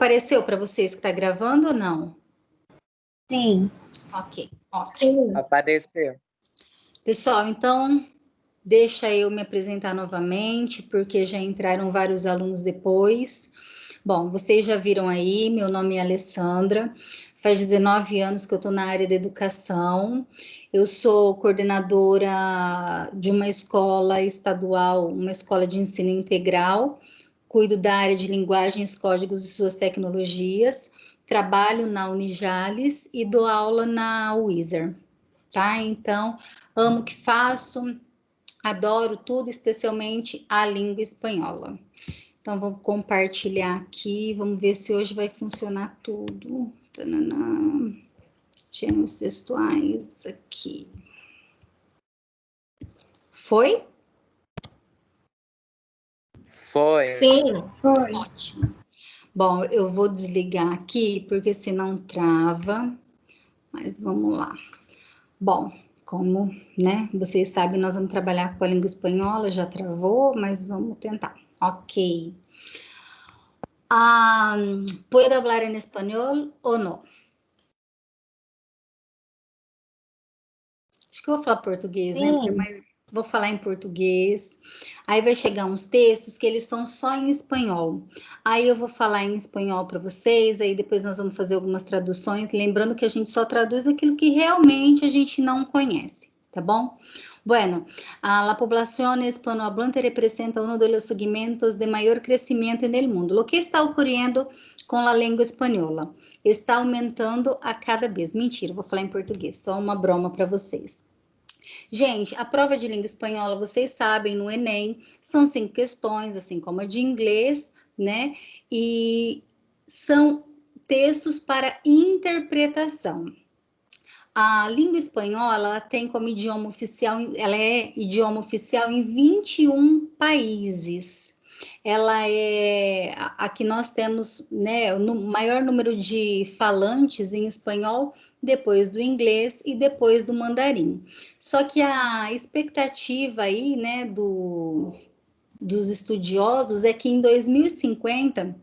Apareceu para vocês que está gravando ou não? Sim. Ok, ótimo. Sim. Apareceu. Pessoal, então, deixa eu me apresentar novamente, porque já entraram vários alunos depois. Bom, vocês já viram aí, meu nome é Alessandra, faz 19 anos que eu estou na área da educação. Eu sou coordenadora de uma escola estadual, uma escola de ensino integral, cuido da área de linguagens, códigos e suas tecnologias, trabalho na Unijales e dou aula na Wizard, tá? Então, amo o que faço, adoro tudo, especialmente a língua espanhola. Então, vou compartilhar aqui, vamos ver se hoje vai funcionar tudo. Tananã. Gêneros textuais aqui. Foi? Foi. Sim, foi. Ótimo. Bom, eu vou desligar aqui, porque senão trava. Mas vamos lá. Bom, como, né, vocês sabem, nós vamos trabalhar com a língua espanhola, já travou, mas vamos tentar. Ok. ¿Puedo hablar en español o no? Acho que eu vou falar português, né? Porque vou falar em português. Aí vai chegar uns textos que eles são só em espanhol. Aí eu vou falar em espanhol para vocês, aí depois nós vamos fazer algumas traduções, lembrando que a gente só traduz aquilo que realmente a gente não conhece, tá bom? Bueno, la población hispanohablante representa uno de los segmentos de mayor crecimiento en el mundo. Lo que está ocurriendo com a língua espanhola? Está aumentando a cada vez. Mentira, vou falar em português, só uma broma para vocês. Gente, a prova de língua espanhola, vocês sabem, no Enem, são 5 questões, assim como a de inglês, né? E são textos para interpretação. A língua espanhola, ela tem como idioma oficial, ela é idioma oficial em 21 países. Ela é, aqui nós temos, né, o maior número de falantes em espanhol, depois do inglês e depois do mandarim. Só que a expectativa aí, né, dos estudiosos é que em 2050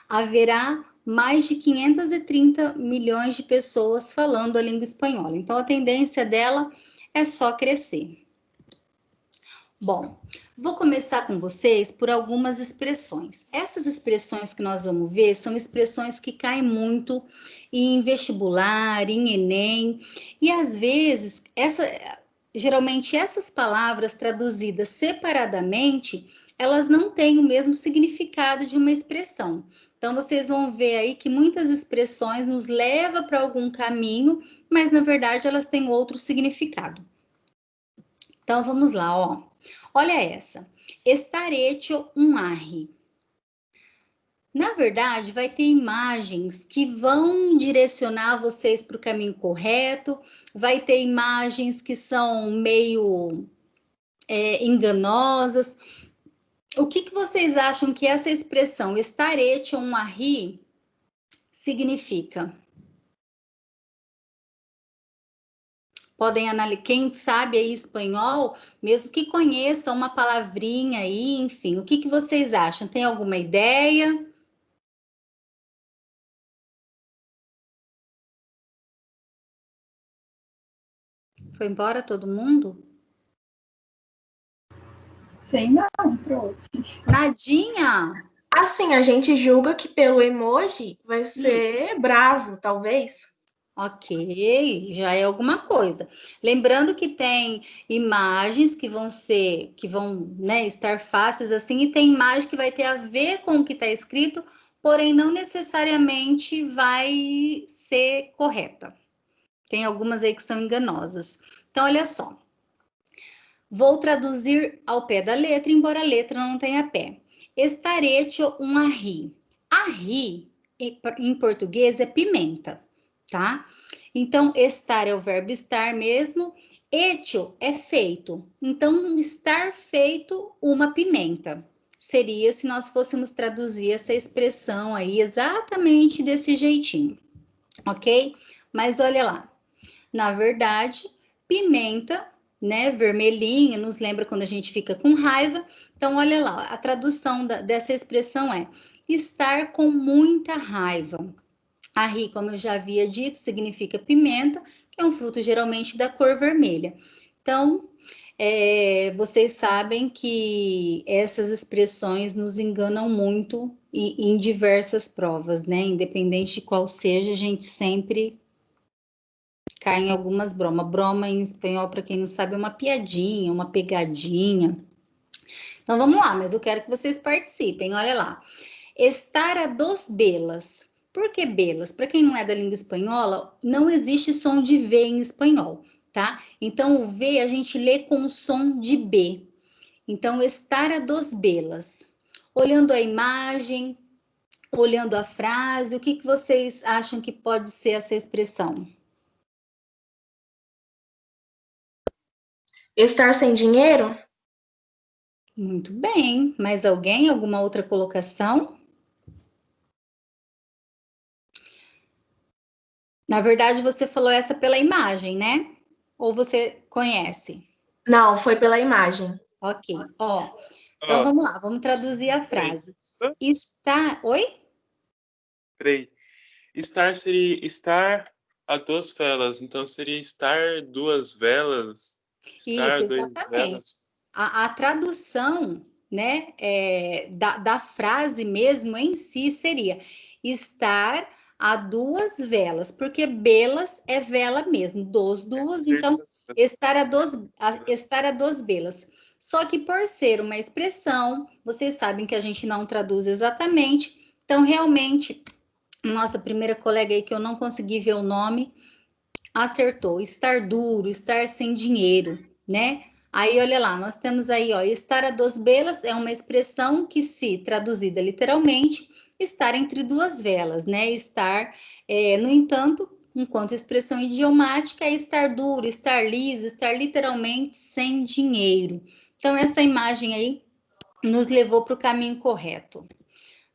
haverá mais de 530 milhões de pessoas falando a língua espanhola. Então, a tendência dela é só crescer. Bom, vou começar com vocês por algumas expressões. Essas expressões que nós vamos ver são expressões que caem muito em vestibular, em Enem, e às vezes, geralmente essas palavras traduzidas separadamente, elas não têm o mesmo significado de uma expressão. Então, vocês vão ver aí que muitas expressões nos levam para algum caminho, mas na verdade elas têm outro significado. Então, vamos lá, ó. Olha essa. Estar hecho un ají. Na verdade, vai ter imagens que vão direcionar vocês para o caminho correto, vai ter imagens que são meio enganosas. O que vocês acham que essa expressão estar hecho un ají significa? Podem analisar, quem sabe aí espanhol, mesmo que conheça uma palavrinha aí, enfim, o que vocês acham? Tem alguma ideia? Foi embora todo mundo? Sei não, pronto. Nadinha? Assim, a gente julga que pelo emoji vai ser bravo, talvez. Ok, já é alguma coisa. Lembrando que tem imagens que vão né, estar fáceis assim, e tem imagem que vai ter a ver com o que está escrito, porém não necessariamente vai ser correta. Tem algumas aí que são enganosas. Então, olha só. Vou traduzir ao pé da letra, embora a letra não tenha pé. Estar hecho un ají. Ají, em português, é pimenta, tá? Então, estar é o verbo estar mesmo. Hecho é feito. Então, estar feito uma pimenta. Seria se nós fôssemos traduzir essa expressão aí exatamente desse jeitinho, ok? Mas olha lá. Na verdade, pimenta, né, vermelhinha, nos lembra quando a gente fica com raiva. Então, olha lá, a tradução dessa expressão é: estar com muita raiva. Arri, como eu já havia dito, significa pimenta, que é um fruto geralmente da cor vermelha. Então, vocês sabem que essas expressões nos enganam muito em diversas provas, né? Independente de qual seja, a gente sempre cai em algumas bromas. Broma em espanhol, para quem não sabe, é uma piadinha, uma pegadinha. Então vamos lá, mas eu quero que vocês participem. Olha lá. Estar a dos belas. Por que belas? Para quem não é da língua espanhola, não existe som de V em espanhol, tá? Então o V a gente lê com o som de B. Então, estar a dos belas. Olhando a imagem, olhando a frase, o que vocês acham que pode ser essa expressão? Estar sem dinheiro? Muito bem. Mais alguém? Alguma outra colocação? Na verdade, você falou essa pela imagem, né? Ou você conhece? Não, foi pela imagem. Ok. Ó, então Ó, vamos lá, vamos traduzir a peraí. frase. Está. Oi? Peraí. Estar seria estar a duas velas, então seria estar duas velas. Isso, Estar duas exatamente. velas. A tradução, né, da frase mesmo em si seria estar a duas velas, porque belas é vela mesmo, dos duas, então estar a duas velas. Só que por ser uma expressão, vocês sabem que a gente não traduz exatamente, então realmente, nossa primeira colega aí que eu não consegui ver o nome, acertou, estar duro, estar sem dinheiro, né? Aí, olha lá, nós temos aí, ó, estar a dos belas é uma expressão que, se traduzida literalmente, estar entre duas velas, né? Estar, no entanto, enquanto expressão idiomática, é estar duro, estar liso, estar literalmente sem dinheiro. Então, essa imagem aí nos levou para o caminho correto.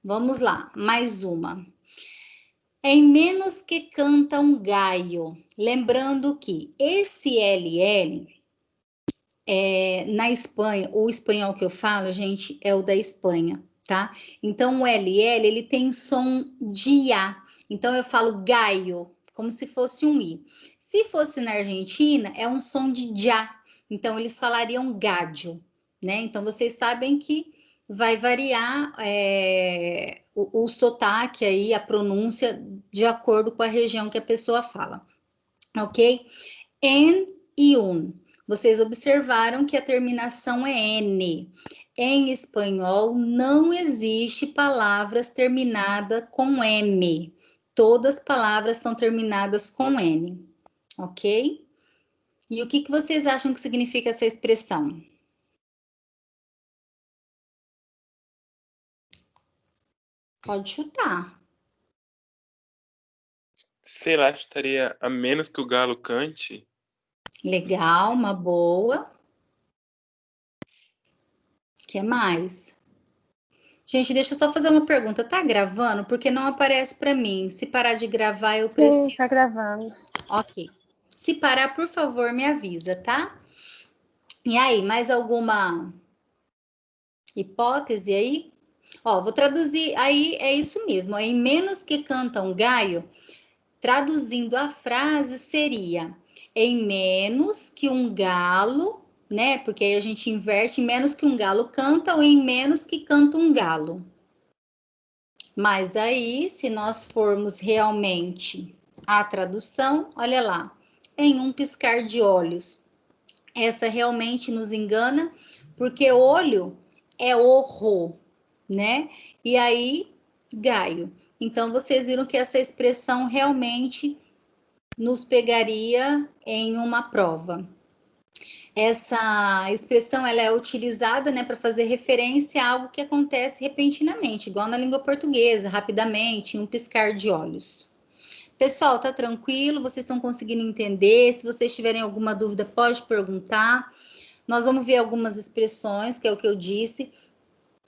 Vamos lá, mais uma. Em menos que canta um gaio. Lembrando que esse LL, na Espanha, o espanhol que eu falo, gente, é o da Espanha, tá? Então, o LL, ele tem som de A. Então, eu falo gaio, como se fosse um I. Se fosse na Argentina, é um som de já. Então, eles falariam gádio, né? Então, vocês sabem que vai variar o sotaque aí, a pronúncia, de acordo com a região que a pessoa fala, ok? En e un. Vocês observaram que a terminação é N. Em espanhol, não existe palavras terminadas com M. Todas as palavras são terminadas com N, ok? E o que vocês acham que significa essa expressão? Pode chutar. Sei lá, estaria a menos que o galo cante. Legal, uma boa. O que mais? Gente, deixa eu só fazer uma pergunta. Tá gravando? Porque não aparece para mim. Se parar de gravar, eu preciso. Sim, tá gravando. Ok. Se parar, por favor, me avisa, tá? E aí, mais alguma hipótese aí? Ó, vou traduzir. Aí é isso mesmo. Em menos que canta um gaio, traduzindo a frase seria: em menos que um galo, né? Porque aí a gente inverte, em menos que um galo canta ou em menos que canta um galo. Mas aí, se nós formos realmente a tradução, olha lá, em um piscar de olhos. Essa realmente nos engana, porque olho é orro, né? E aí, gaio. Então, vocês viram que essa expressão realmente nos pegaria em uma prova. Essa expressão ela é utilizada, né, para fazer referência a algo que acontece repentinamente, igual na língua portuguesa, rapidamente, em um piscar de olhos. Pessoal, tá tranquilo? Vocês estão conseguindo entender? Se vocês tiverem alguma dúvida, pode perguntar. Nós vamos ver algumas expressões, que é o que eu disse.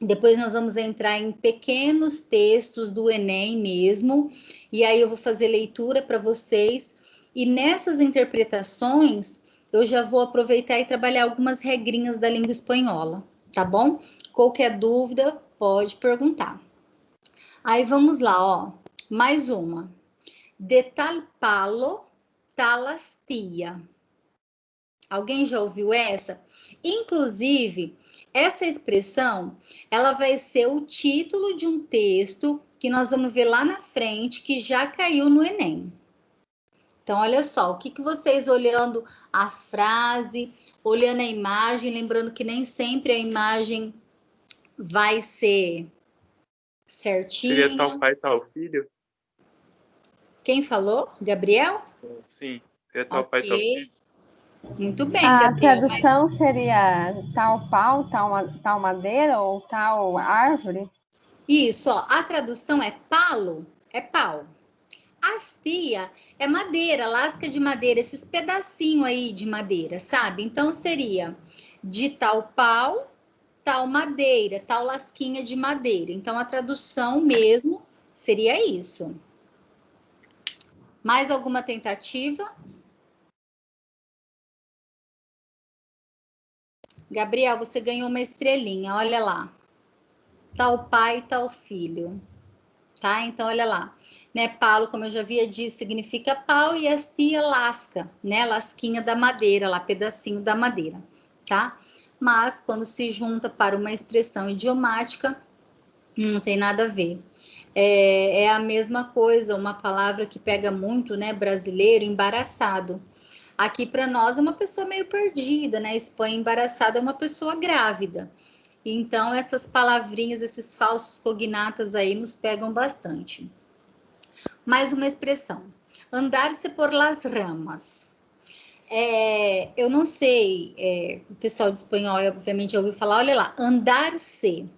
Depois nós vamos entrar em pequenos textos do Enem mesmo, e aí eu vou fazer leitura para vocês. E nessas interpretações, eu já vou aproveitar e trabalhar algumas regrinhas da língua espanhola, tá bom? Qualquer dúvida, pode perguntar. Aí vamos lá, ó. Mais uma. De tal palo, tal astia. Alguém já ouviu essa? Inclusive, essa expressão, ela vai ser o título de um texto que nós vamos ver lá na frente, que já caiu no Enem. Então, olha só, o que vocês olhando a frase, olhando a imagem, lembrando que nem sempre a imagem vai ser Seria tal certinha. pai, tal filho? Quem falou? Gabriel? Sim, seria tal pai, tal Ok, filho. muito bem, A Gabriel, mas tradução seria tal pau, tal madeira ou tal árvore? isso, ó, a tradução é palo, é pau. Hastia é madeira, lasca de madeira, esses pedacinhos aí de madeira, sabe? Então seria de tal pau, tal madeira, tal lasquinha de madeira. Então a tradução mesmo seria isso. Mais alguma tentativa? Gabriel, você ganhou uma estrelinha, olha lá. Tal pai, tal filho. Tá? Então, olha lá, né? Palo, como eu já havia dito, significa pau e hastia lasca, né? Lasquinha da madeira, lá, pedacinho da madeira, tá? Mas quando se junta para uma expressão idiomática, não tem nada a ver. É a mesma coisa, uma palavra que pega muito, né? Brasileiro, embaraçado. Aqui para nós é uma pessoa meio perdida, né? Espanha, embaraçada é uma pessoa grávida. Então, essas palavrinhas, esses falsos cognatas aí nos pegam bastante. Mais uma expressão. Andar-se por las ramas. Eu não sei, o pessoal de espanhol obviamente já ouviu falar, olha lá, andar-se.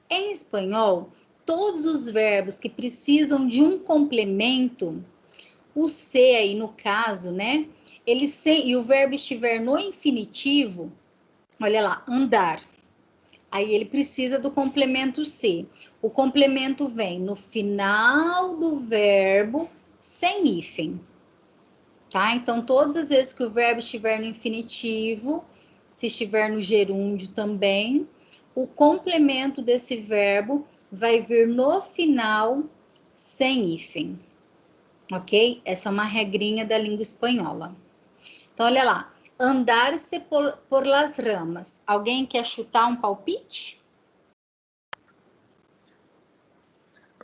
Em espanhol, todos os verbos que precisam de um complemento, o ser aí no caso, né? E o verbo estiver no infinitivo, olha lá, andar. Aí ele precisa do complemento ser. O complemento vem no final do verbo sem hífen, tá? Então, todas as vezes que o verbo estiver no infinitivo, se estiver no gerúndio também, o complemento desse verbo vai vir no final sem hífen, ok? Essa é uma regrinha da língua espanhola. Então, olha lá. Andar-se por las ramas. Alguém quer chutar um palpite?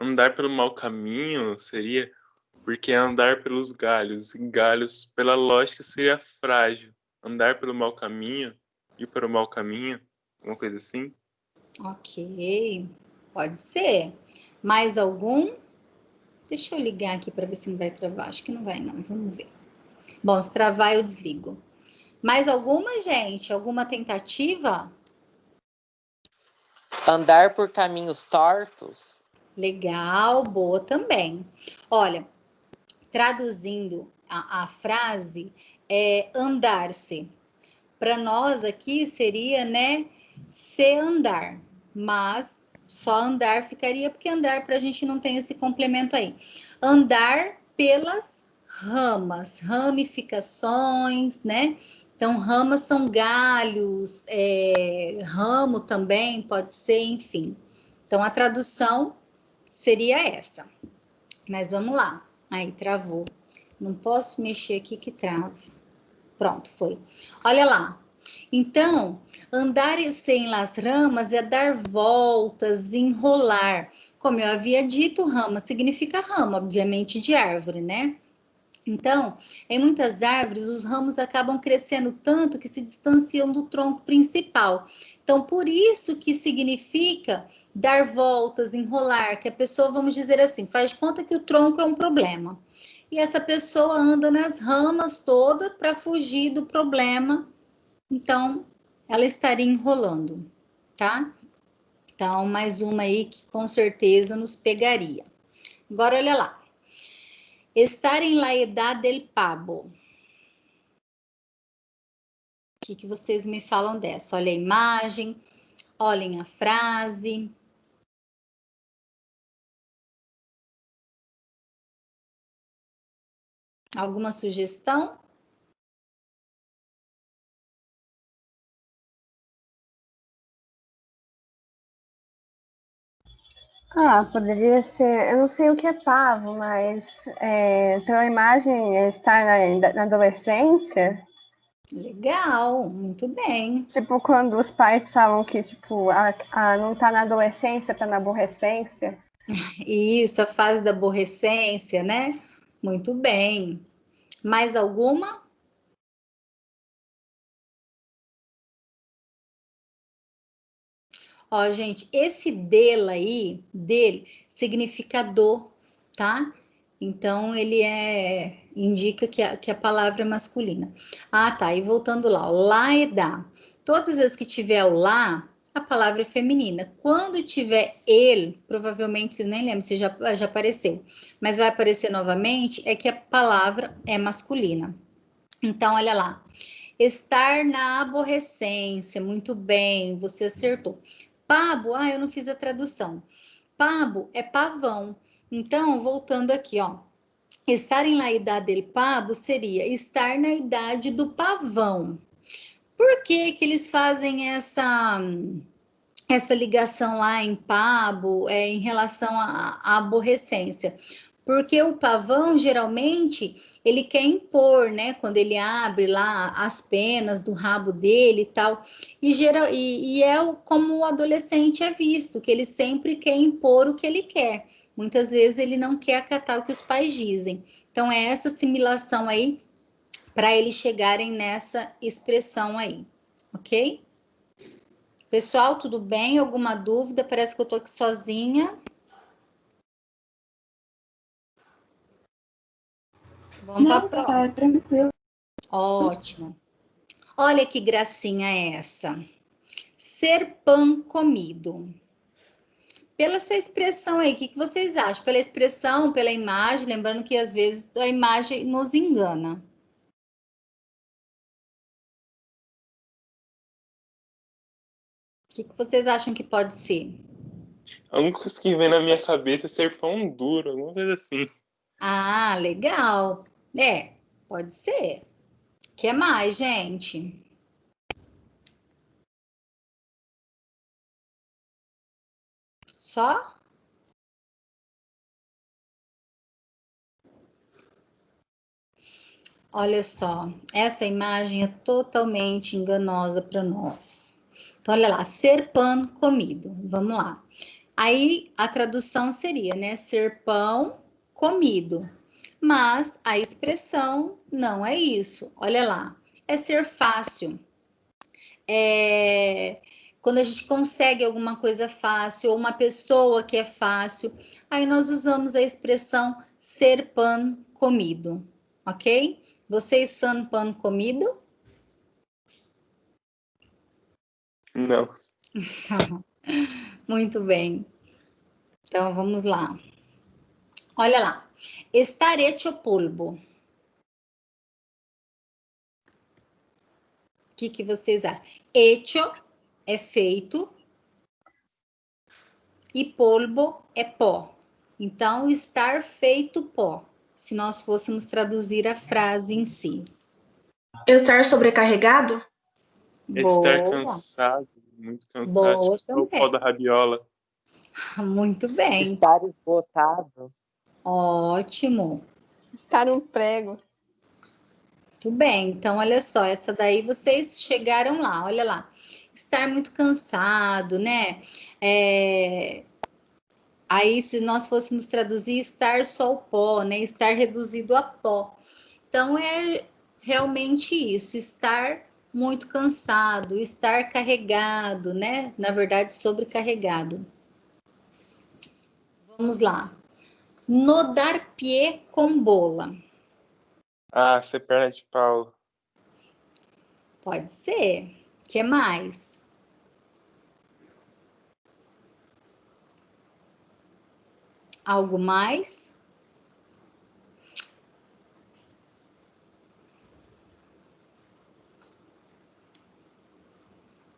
Andar pelo mau caminho seria porque andar pelos galhos. E galhos, pela lógica, seria frágil. Andar pelo mau caminho, ir para o mau caminho, uma coisa assim. Ok, pode ser. Mais algum? Deixa eu ligar aqui para ver se não vai travar. Acho que não vai, não. Vamos ver. Bom, se travar, eu desligo. Mais alguma, gente? Alguma tentativa? Andar por caminhos tortos. Legal, boa também. Olha, traduzindo a frase, é andar-se. Para nós aqui seria, né, se andar, mas só andar ficaria, porque andar para a gente não tem esse complemento aí. Andar pelas ramas, ramificações, né? Então, ramas são galhos, ramo também pode ser, enfim. Então, a tradução seria essa. Mas vamos lá. Aí, travou. Não posso mexer aqui que trava. Pronto, foi. Olha lá. Então, andar sem las ramas é dar voltas, enrolar. Como eu havia dito, rama significa rama, obviamente, de árvore, né? Então, em muitas árvores, os ramos acabam crescendo tanto que se distanciam do tronco principal. Então, por isso que significa dar voltas, enrolar, que a pessoa, vamos dizer assim, faz de conta que o tronco é um problema. E essa pessoa anda nas ramas toda para fugir do problema. Então, ela estaria enrolando, tá? Então, mais uma aí que com certeza nos pegaria. Agora, olha lá. Estar em la edad del pavo. O que vocês me falam dessa? Olha a imagem, olhem a frase. Alguma sugestão? Ah, poderia ser. Eu não sei o que é pavo, mas pela imagem estar na adolescência. Legal, muito bem. Tipo, quando os pais falam que, tipo, não tá na adolescência, tá na aborrecência. Isso, a fase da aborrecência, né? Muito bem. Mais alguma? Ó, gente, esse dele aí, dele, significa do, tá? Então, ele indica que a palavra é masculina. Ah, tá, e voltando lá, ó, lá é dá. Todas as vezes que tiver o lá, a palavra é feminina. Quando tiver ele, provavelmente, eu nem lembro se já apareceu, mas vai aparecer novamente, é que a palavra é masculina. Então, olha lá. Estar na aborrecência, muito bem, você acertou. Pabo, eu não fiz a tradução. Pabo é pavão. Então, voltando aqui, ó. Estar em la idade del pavo seria estar na idade do pavão. Por que que eles fazem essa ligação lá em pabo, em relação à aborrecência? Porque o pavão, geralmente, ele quer impor, né? Quando ele abre lá as penas do rabo dele e tal. E é como o adolescente é visto, que ele sempre quer impor o que ele quer. Muitas vezes ele não quer acatar o que os pais dizem. Então, é essa assimilação aí para eles chegarem nessa expressão aí, ok? Pessoal, tudo bem? Alguma dúvida? Parece que eu tô aqui sozinha. Vamos para a Não, tá próxima. tranquilo. Ótimo. Olha que gracinha essa. Ser pão comido. Pela essa expressão aí, o que vocês acham? Pela expressão, pela imagem, lembrando que às vezes a imagem nos engana. O que vocês acham que pode ser? A única coisa que vem na minha cabeça é ser pão duro, alguma coisa assim. Ah, legal. Pode ser. O que mais, gente? Só? Olha só, essa imagem é totalmente enganosa para nós. Então, olha lá, ser pão comido. Vamos lá. Aí a tradução seria, né, ser pão comido. Mas a expressão não é isso. Olha lá, é ser fácil. Quando a gente consegue alguma coisa fácil, ou uma pessoa que é fácil, aí nós usamos a expressão ser pão comido, ok? Vocês são pão comido? Não. Muito bem. Então vamos lá. Olha lá. Estar hecho polvo. O que vocês acham? Hecho é feito e polvo é pó. Então, estar feito pó, se nós fôssemos traduzir a frase em si. Estar sobrecarregado? Estar Boa, cansado, muito cansado, boa tipo só o pó também. da rabiola. Muito bem, Estar esgotado. ótimo. Estar um prego. Muito bem, então olha só, essa daí vocês chegaram lá, olha lá. Estar muito cansado, né? Aí, se nós fôssemos traduzir, estar só o pó, né? Estar reduzido a pó. Então, é realmente isso, estar muito cansado, estar carregado, né? Na verdade, sobrecarregado. Vamos lá. No dar pie com bola. Ah, ser perna de pau. Pode ser. O que mais? Algo mais?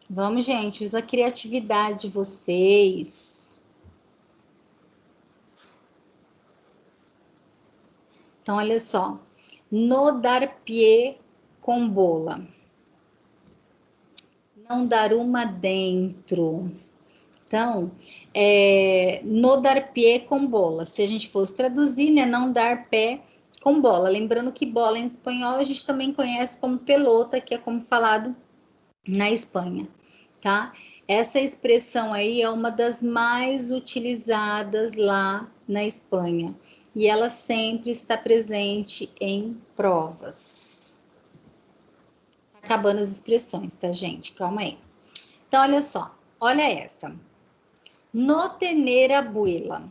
Vamos, gente, usa a criatividade de vocês. Então, olha só. No dar pie com bola. Não dar uma dentro. O Então, no dar pé com bola. Se a gente fosse traduzir, né? Não dar pé com bola. Lembrando que bola em espanhol a gente também conhece como pelota, que é como falado na Espanha, tá? Essa expressão aí é uma das mais utilizadas lá na Espanha. E ela sempre está presente em provas. Tá acabando as expressões, tá, gente? Calma aí. Então, olha só. Olha essa. No tener abuela.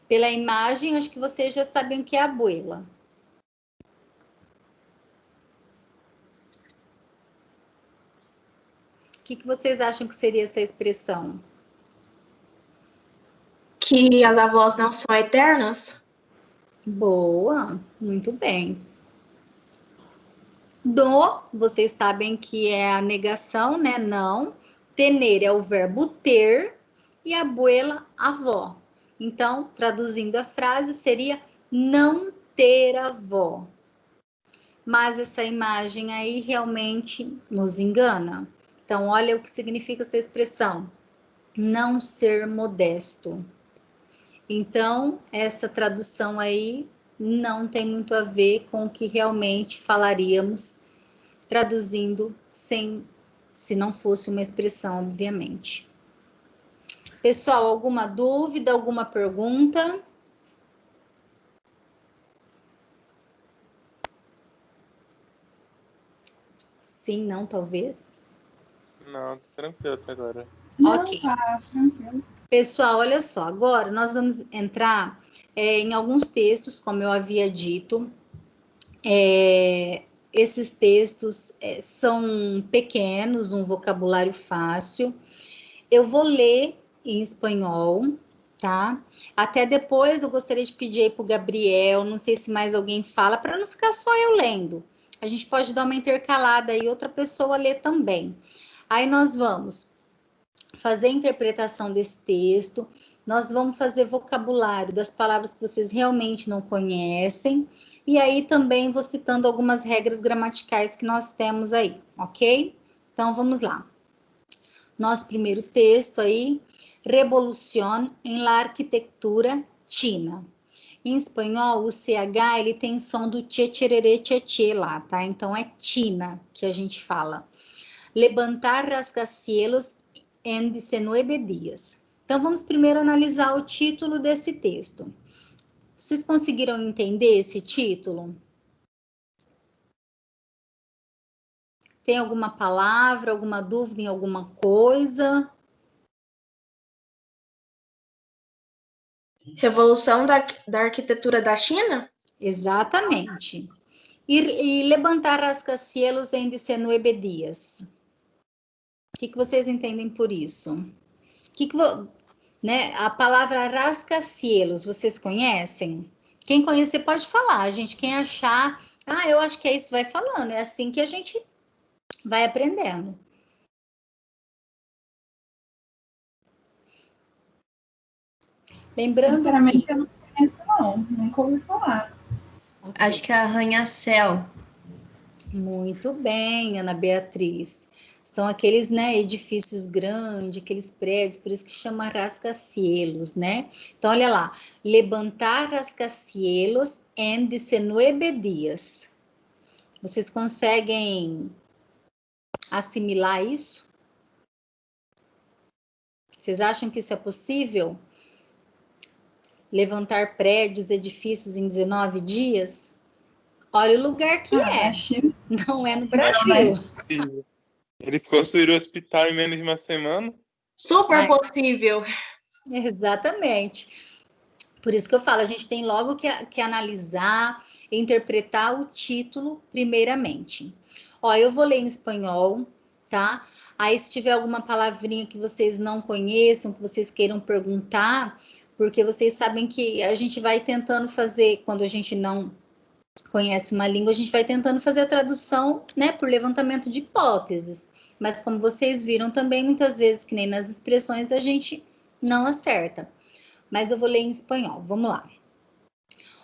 Pela imagem, acho que vocês já sabem o que é abuela. O que vocês acham que seria essa expressão? Que as avós não são eternas? Boa, muito bem. Do, vocês sabem que é a negação, né? Não. Tener é o verbo ter e abuela, avó. Então, traduzindo a frase, seria não ter avó. Mas essa imagem aí realmente nos engana. Então, olha o que significa essa expressão. Não ser modesto. Então, essa tradução aí não tem muito a ver com o que realmente falaríamos traduzindo se não fosse uma expressão, obviamente. Pessoal, alguma dúvida, alguma pergunta? Sim, não, talvez? Não, tá tranquilo até agora. Ok. Pessoal, olha só, agora nós vamos entrar em alguns textos, como eu havia dito. Esses textos são pequenos, um vocabulário fácil. Eu vou ler em espanhol, tá? Até depois eu gostaria de pedir aí pro Gabriel, não sei se mais alguém fala, para não ficar só eu lendo. A gente pode dar uma intercalada aí, outra pessoa lê também. Aí nós vamos fazer a interpretação desse texto, nós vamos fazer vocabulário das palavras que vocês realmente não conhecem, e aí também vou citando algumas regras gramaticais que nós temos aí, ok? Então vamos lá. Nosso primeiro texto aí, Revolución en la Arquitectura China. Em espanhol, o CH, ele tem som do tchê, tchererê, tchê, tchê lá, tá? Então é China que a gente fala. Levantar rascacielos en 19 dias. Então, vamos primeiro analisar o título desse texto. Vocês conseguiram entender esse título? Tem alguma palavra, alguma dúvida em alguma coisa? Revolução da arquitetura da China? Exatamente. E levantar rascacielos em 19 dias. O que vocês entendem por isso? Né? A palavra rascacielos, vocês conhecem? Quem conhecer pode falar, gente. Quem achar, eu acho que é isso, vai falando. É assim que a gente vai aprendendo. Lembrando Sinceramente, que... eu não conheço, não. Nunca ouvi falar. Okay. Acho que é arranha-céu. Muito bem, Ana Beatriz. São aqueles, né, edifícios grandes, aqueles prédios, por isso que chama rascacielos, né? Então, olha lá. Levantar rascacielos en 19 dias. Vocês conseguem assimilar isso? Vocês acham que isso é possível? Levantar prédios, edifícios em 19 dias? Olha o lugar que é. Não é no Brasil. Sim. Eles construíram o hospital em menos de uma semana? Super possível. Exatamente. Por isso que eu falo, a gente tem logo que analisar, interpretar o título primeiramente. Ó, eu vou ler em espanhol, tá? Aí, se tiver alguma palavrinha que vocês não conheçam, que vocês queiram perguntar, porque vocês sabem que a gente vai tentando fazer, quando a gente não conhece uma língua, a gente vai tentando fazer a tradução, né, por levantamento de hipóteses. Mas como vocês viram também, muitas vezes, que nem nas expressões, a gente não acerta. Mas eu vou ler em espanhol, vamos lá.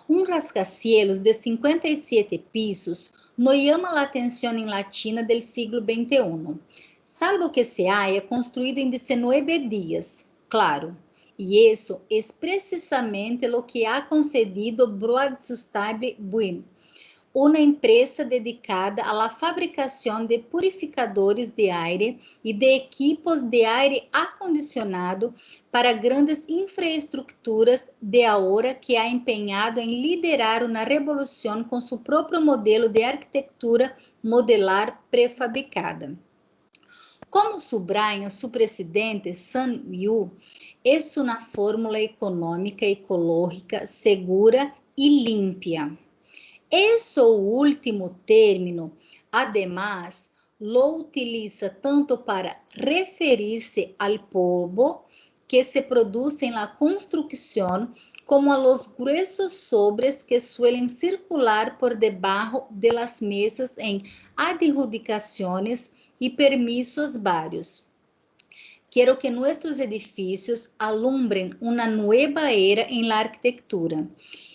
Un rascacielos de 57 pisos no llama la atención en la China del siglo XXI. salvo que se haya construído en 19 días, claro. Y eso es precisamente lo que ha concedido Broad Sustainable Wind, uma empresa dedicada à fabricação de purificadores de aire e de equipos de aire acondicionado para grandes infraestruturas de ahora que ha empenhado em liderar uma revolução com seu próprio modelo de arquitetura modular prefabricada. Como sublinha seu presidente Sun Yu, é uma fórmula econômica, ecológica, segura e limpa. Esse último término, además, lo utiliza tanto para referir-se ao polvo que se produz em la construção, como a los gruesos sobres que suelen circular por debajo de las mesas em adjudicações e permissos vários. Quero que nossos edifícios alumbrem uma nova era em la arquitectura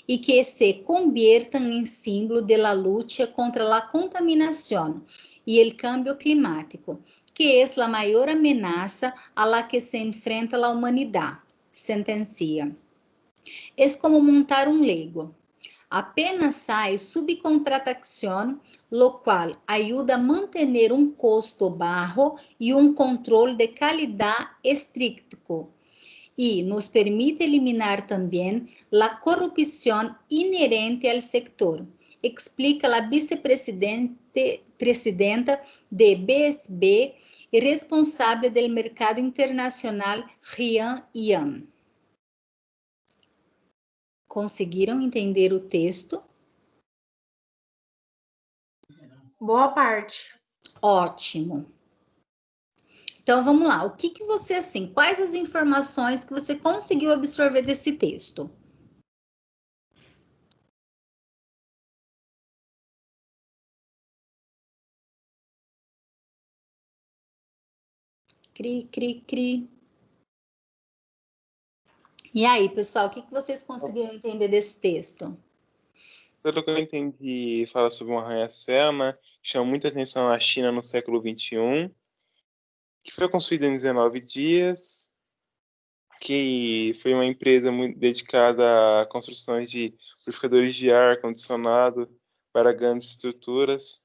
e que se conviertam em símbolo de la lucha contra la contaminação e el cambio climático, que é a maior ameaça a la que se enfrenta a humanidade, sentencia. É como montar um Lego. Apenas hay subcontratação, lo qual ajuda a manter um custo baixo e um controle de qualidade estricto. E nos permite eliminar também a corrupção inerente ao sector, explica a vice-presidenta de BSB e responsável do mercado internacional, Rian Yan. Conseguiram entender o texto? Boa parte. Ótimo. Então, vamos lá. O que você, assim, quais as informações que você conseguiu absorver desse texto? Cri, cri, cri. E aí, pessoal, o que vocês conseguiram entender desse texto? Pelo que eu entendi, fala sobre um arranha-céu, né? Chama muita atenção a China no século XXI, que foi construída em 19 dias, que foi uma empresa muito dedicada a construções de purificadores de ar-condicionado para grandes estruturas.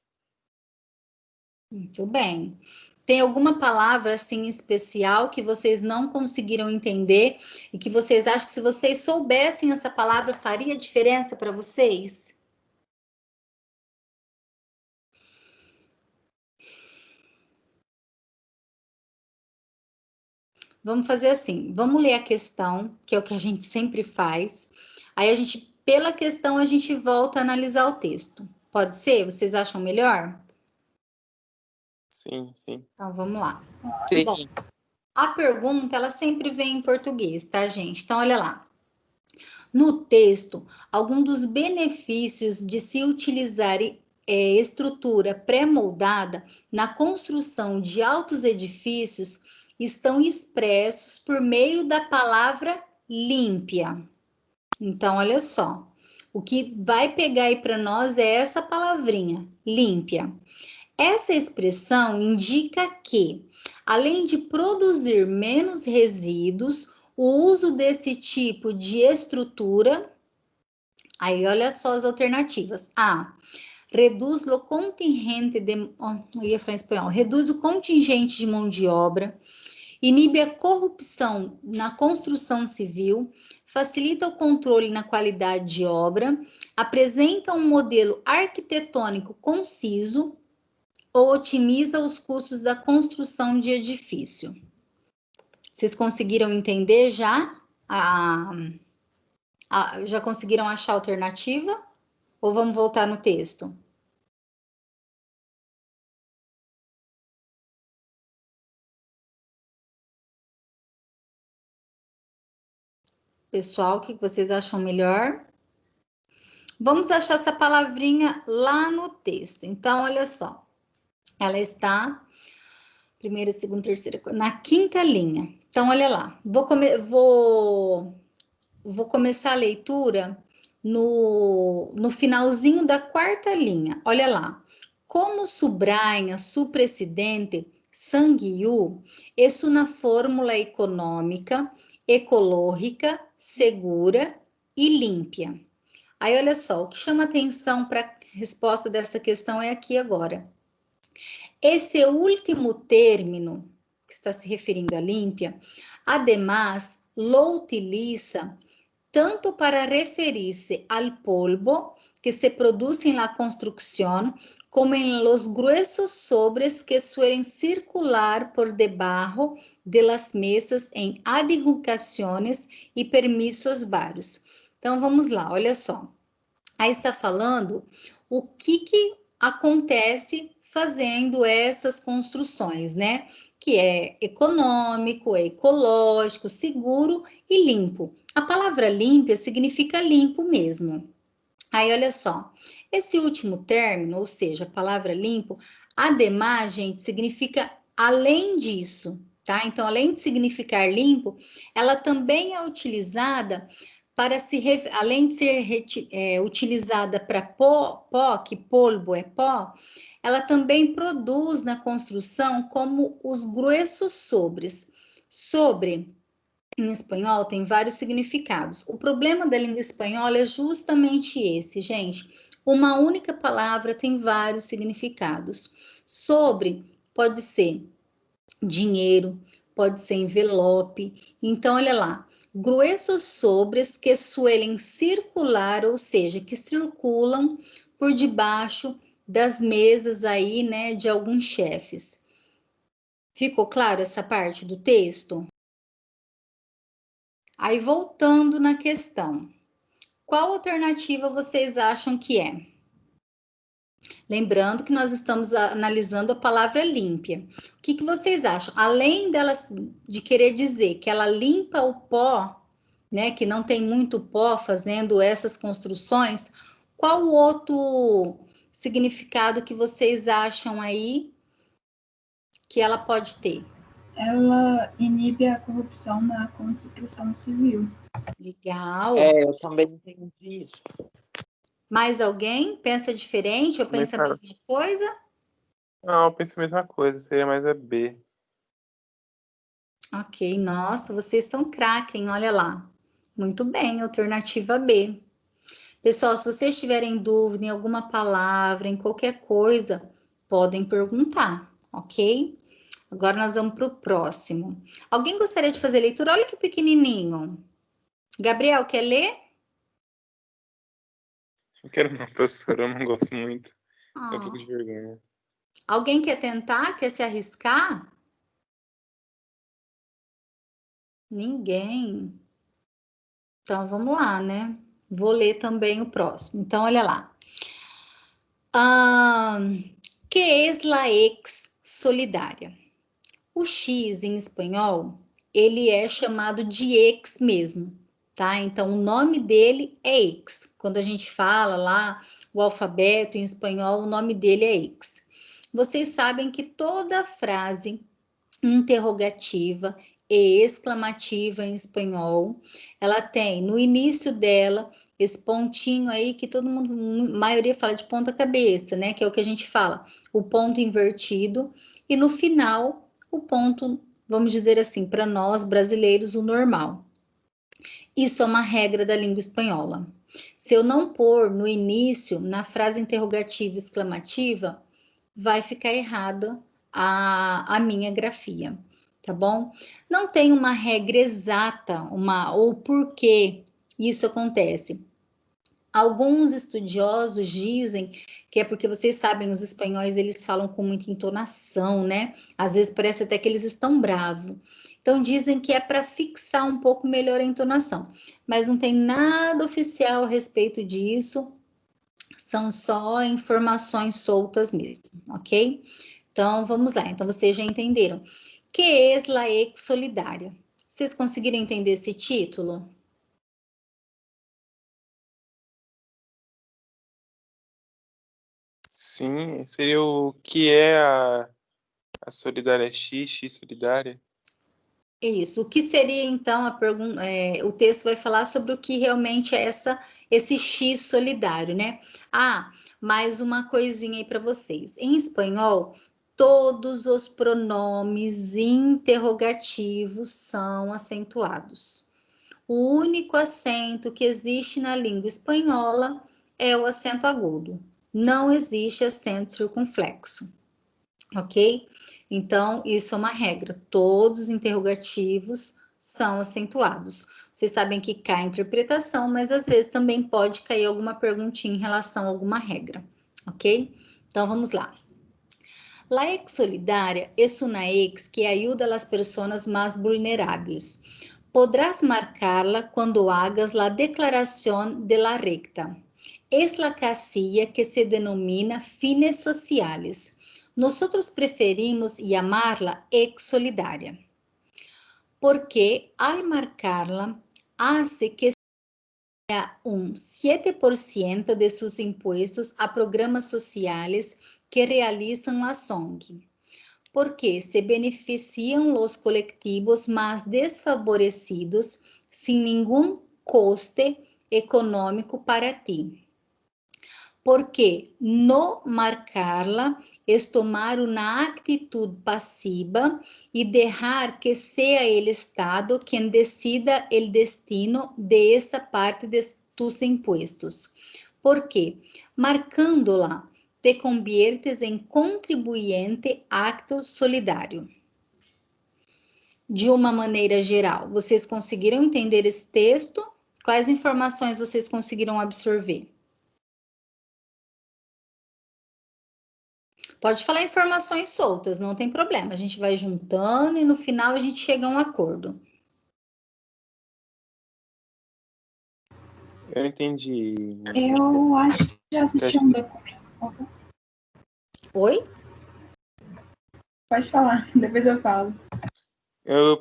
Muito bem. Tem alguma palavra assim especial que vocês não conseguiram entender e que vocês acham que se vocês soubessem essa palavra faria diferença para vocês? Vamos fazer assim, vamos ler a questão, que é o que a gente sempre faz. Aí a gente, pela questão, a gente volta a analisar o texto. Pode ser? Vocês acham melhor? Sim, sim. Então vamos lá. Sim. Bom, a pergunta, ela sempre vem em português, tá, gente? Então, olha lá. No texto, alguns dos benefícios de se utilizar estrutura pré-moldada na construção de altos edifícios estão expressos por meio da palavra límpia. Então, olha só. O que vai pegar aí para nós é essa palavrinha, límpia. Essa expressão indica que, além de produzir menos resíduos, o uso desse tipo de estrutura, aí olha só as alternativas. A. Reduz o contingente de, eu ia falar em espanhol, reduz o contingente de mão de obra, inibe a corrupção na construção civil, facilita o controle na qualidade de obra, apresenta um modelo arquitetônico conciso, ou otimiza os custos da construção de edifício. Vocês conseguiram entender já? Já conseguiram achar a alternativa? Ou vamos voltar no texto? Pessoal, o que vocês acham melhor? Vamos achar essa palavrinha lá no texto. Então, olha só. Ela está primeira, segunda, terceira, na quinta linha. Então, olha lá. Vou começar a leitura no finalzinho da quarta linha. Olha lá. Como sublinha su presidente, Sangue-U é uma fórmula econômica, ecológica, segura e limpa. Aí, olha só, o que chama atenção para a resposta dessa questão é aqui agora. Esse último término, que está se referindo a limpia, además, lo utiliza tanto para referir-se ao polvo que se produz em la construcción, como em los gruesos sobres que suelen circular por debajo de las mesas em adjudicações e permissos vários. Então, vamos lá, olha só. Aí está falando o que acontece fazendo essas construções, né? Que é econômico, é ecológico, seguro e limpo. A palavra limpa significa limpo mesmo. Aí, olha só, esse último término, ou seja, a palavra limpo, ademais, gente, significa além disso, tá? Então, além de significar limpo, ela também é utilizada para além de ser utilizada para pó, que polvo é pó, ela também produz na construção como os gruesos sobres. Sobre, em espanhol, tem vários significados. O problema da língua espanhola é justamente esse, gente. Uma única palavra tem vários significados. Sobre pode ser dinheiro, pode ser envelope. Então, olha lá. Gruesos sobres que suelen circular, ou seja, que circulam por debaixo das mesas aí, né, de alguns chefes. Ficou claro essa parte do texto? Aí, voltando na questão, qual alternativa vocês acham que é? Lembrando que nós estamos analisando a palavra limpa. O que vocês acham? Além de querer dizer que ela limpa o pó, né, que não tem muito pó fazendo essas construções, qual o outro significado que vocês acham aí que ela pode ter? Ela inibe a corrupção na construção civil. Legal. Eu também entendi isso. Mais alguém pensa diferente ou pensa a mesma coisa? Não, eu penso a mesma coisa, seria mais a B. Ok, nossa, vocês estão craque, hein? Olha lá. Muito bem, alternativa B. Pessoal, se vocês tiverem dúvida em alguma palavra, em qualquer coisa, podem perguntar, ok? Agora nós vamos para o próximo. Alguém gostaria de fazer leitura? Olha que pequenininho. Gabriel, quer ler? Não quero não, professora, eu não gosto muito. Ah. É um pouco de vergonha. Alguém quer tentar? Quer se arriscar? Ninguém. Então, vamos lá, né? Vou ler também o próximo. Então, olha lá. Que es la ex solidária? O X em espanhol, ele é chamado de ex mesmo, tá? Então, o nome dele é ex. Quando a gente fala lá o alfabeto em espanhol, o nome dele é ex. Vocês sabem que toda frase interrogativa e exclamativa em espanhol, ela tem no início dela esse pontinho aí que todo mundo, a maioria fala de ponta cabeça, né? Que é o que a gente fala, o ponto invertido, e no final o ponto, vamos dizer assim, para nós brasileiros, o normal. Isso é uma regra da língua espanhola. Se eu não pôr no início, na frase interrogativa exclamativa, vai ficar errada a minha grafia, tá bom? Não tem uma regra exata, ou por que isso acontece. Alguns estudiosos dizem que é porque vocês sabem, os espanhóis eles falam com muita entonação, né? Às vezes parece até que eles estão bravos. Então dizem que é para fixar um pouco melhor a entonação, mas não tem nada oficial a respeito disso. São só informações soltas mesmo, ok? Então vamos lá. Então vocês já entenderam. Que es la ex solidária? Vocês conseguiram entender esse título? Sim, seria o que é a solidária X solidária? É isso. O que seria então a pergunta? O texto vai falar sobre o que realmente é esse X solidário, né? Ah, mais uma coisinha aí para vocês. Em espanhol, todos os pronomes interrogativos são acentuados. O único acento que existe na língua espanhola é o acento agudo. Não existe acento circunflexo, ok? Então, isso é uma regra. Todos os interrogativos são acentuados. Vocês sabem que cai a interpretação, mas às vezes também pode cair alguma perguntinha em relação a alguma regra, ok? Então, vamos lá. La ex solidaria es una ex que ayuda a las personas más vulnerables. Podrás marcarla cuando hagas la declaración de la recta. Es la casilla que se denomina fines sociales. Nosotros preferimos llamarla ex solidaria, porque al marcarla hace que sea un 7% de sus impuestos a programas sociales que realizan las ONG, porque se benefician los colectivos más desfavorecidos sin ningún coste econômico para ti. Porque no marcarla es tomar una actitud pasiva y dejar que sea el Estado quien decida el destino de esa parte de tus impuestos. Porque marcándola te conviertes em contribuinte acto solidário. De uma maneira geral, vocês conseguiram entender esse texto? Quais informações vocês conseguiram absorver? Pode falar informações soltas, não tem problema. A gente vai juntando e no final a gente chega a um acordo. Eu entendi. Eu acho que já assisti um documento. Oi? Pode falar, depois eu falo.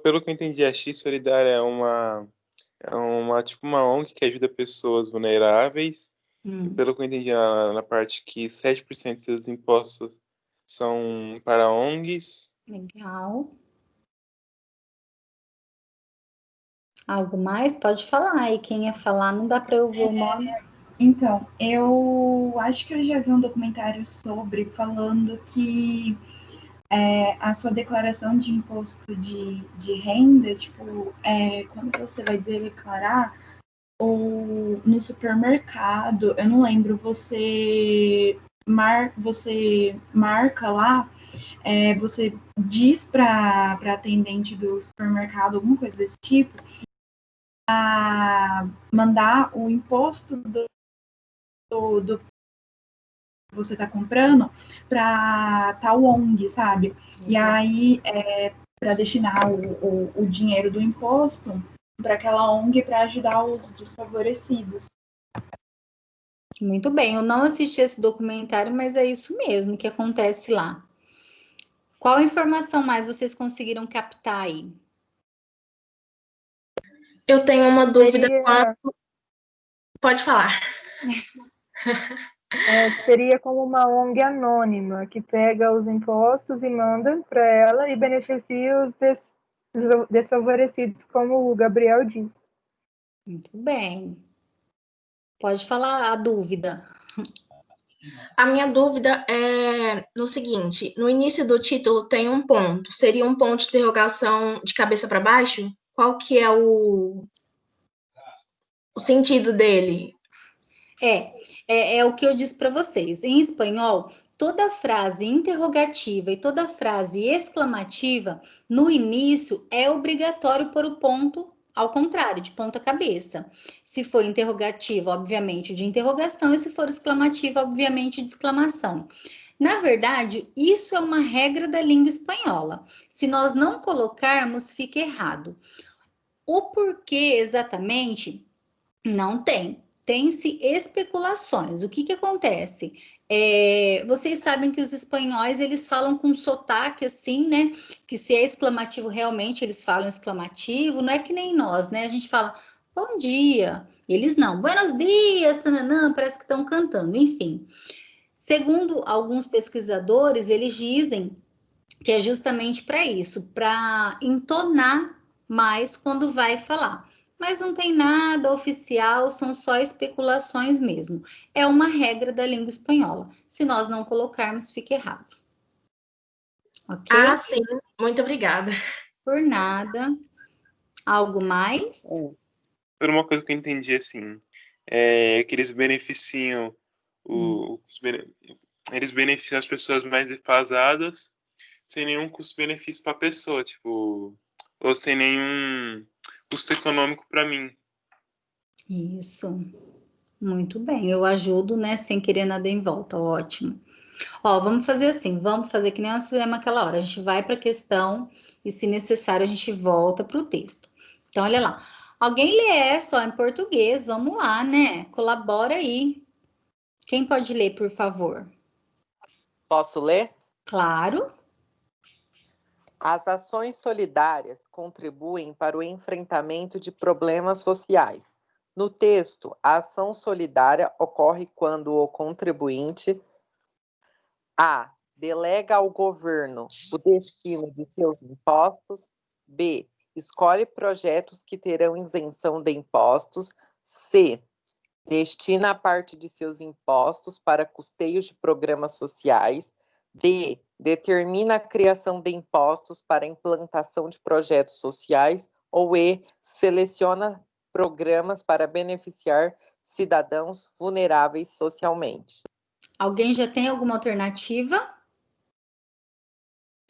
Pelo que eu entendi, a X Solidária tipo uma ONG que ajuda pessoas vulneráveis. E pelo que eu entendi na parte que 7% dos seus impostos são para ONGs. Legal. Algo mais? Pode falar. E quem ia falar, não dá para eu ver o nome. Então, eu acho que eu já vi um documentário sobre, falando que a sua declaração de imposto de renda, tipo, quando você vai declarar, ou no supermercado, eu não lembro, você marca lá, você diz para atendente do supermercado, alguma coisa desse tipo, a mandar o imposto do que você está comprando para tal ONG, sabe? E aí, para destinar o dinheiro do imposto para aquela ONG para ajudar os desfavorecidos. Muito bem, eu não assisti esse documentário, mas é isso mesmo que acontece lá. Qual informação mais vocês conseguiram captar aí? Eu tenho uma dúvida quanto... Pode falar. Seria como uma ONG anônima, que pega os impostos e manda para ela e beneficia os desfavorecidos, como o Gabriel disse. Muito bem. Pode falar a dúvida. A minha dúvida é no seguinte, no início do título tem um ponto, seria um ponto de interrogação de cabeça para baixo? Qual que é o sentido dele? É o que eu disse para vocês. Em espanhol, toda frase interrogativa e toda frase exclamativa, no início, é obrigatório pôr o ponto ao contrário, de ponta cabeça. Se for interrogativa, obviamente, de interrogação, e se for exclamativa, obviamente, de exclamação. Na verdade, isso é uma regra da língua espanhola. Se nós não colocarmos, fica errado. O porquê exatamente, não tem. Tem-se especulações. O que acontece? Vocês sabem que os espanhóis, eles falam com sotaque assim, né? Que se é exclamativo, realmente eles falam exclamativo. Não é que nem nós, né? A gente fala, bom dia. Eles não, buenos dias, tananã, parece que estão cantando. Enfim, segundo alguns pesquisadores, eles dizem que é justamente para isso, para entonar mais quando vai falar. Mas não tem nada oficial, são só especulações mesmo. É uma regra da língua espanhola. Se nós não colocarmos, fica errado. ok? Ah, sim. Muito obrigada. Por nada. Algo mais? Por uma coisa que eu entendi, assim, que eles beneficiam eles beneficiam as pessoas mais defasadas sem nenhum custo-benefício para a pessoa, tipo, ou sem nenhum custo econômico para mim. Isso. Muito bem. Eu ajudo, né, sem querer nada em volta. Ótimo. Ó, vamos fazer assim, vamos fazer que nem nós fizemos aquela hora. A gente vai para a questão e, se necessário, a gente volta para o texto. Então, olha lá. Alguém lê essa, ó, em português. Vamos lá, né? Colabora aí. Quem pode ler, por favor? Posso ler? Claro. As ações solidárias contribuem para o enfrentamento de problemas sociais. No texto, a ação solidária ocorre quando o contribuinte A. Delega ao governo o destino de seus impostos. B. Escolhe projetos que terão isenção de impostos. C. Destina a parte de seus impostos para custeios de programas sociais. D. Determina a criação de impostos para a implantação de projetos sociais. Ou E. Seleciona programas para beneficiar cidadãos vulneráveis socialmente. Alguém já tem alguma alternativa?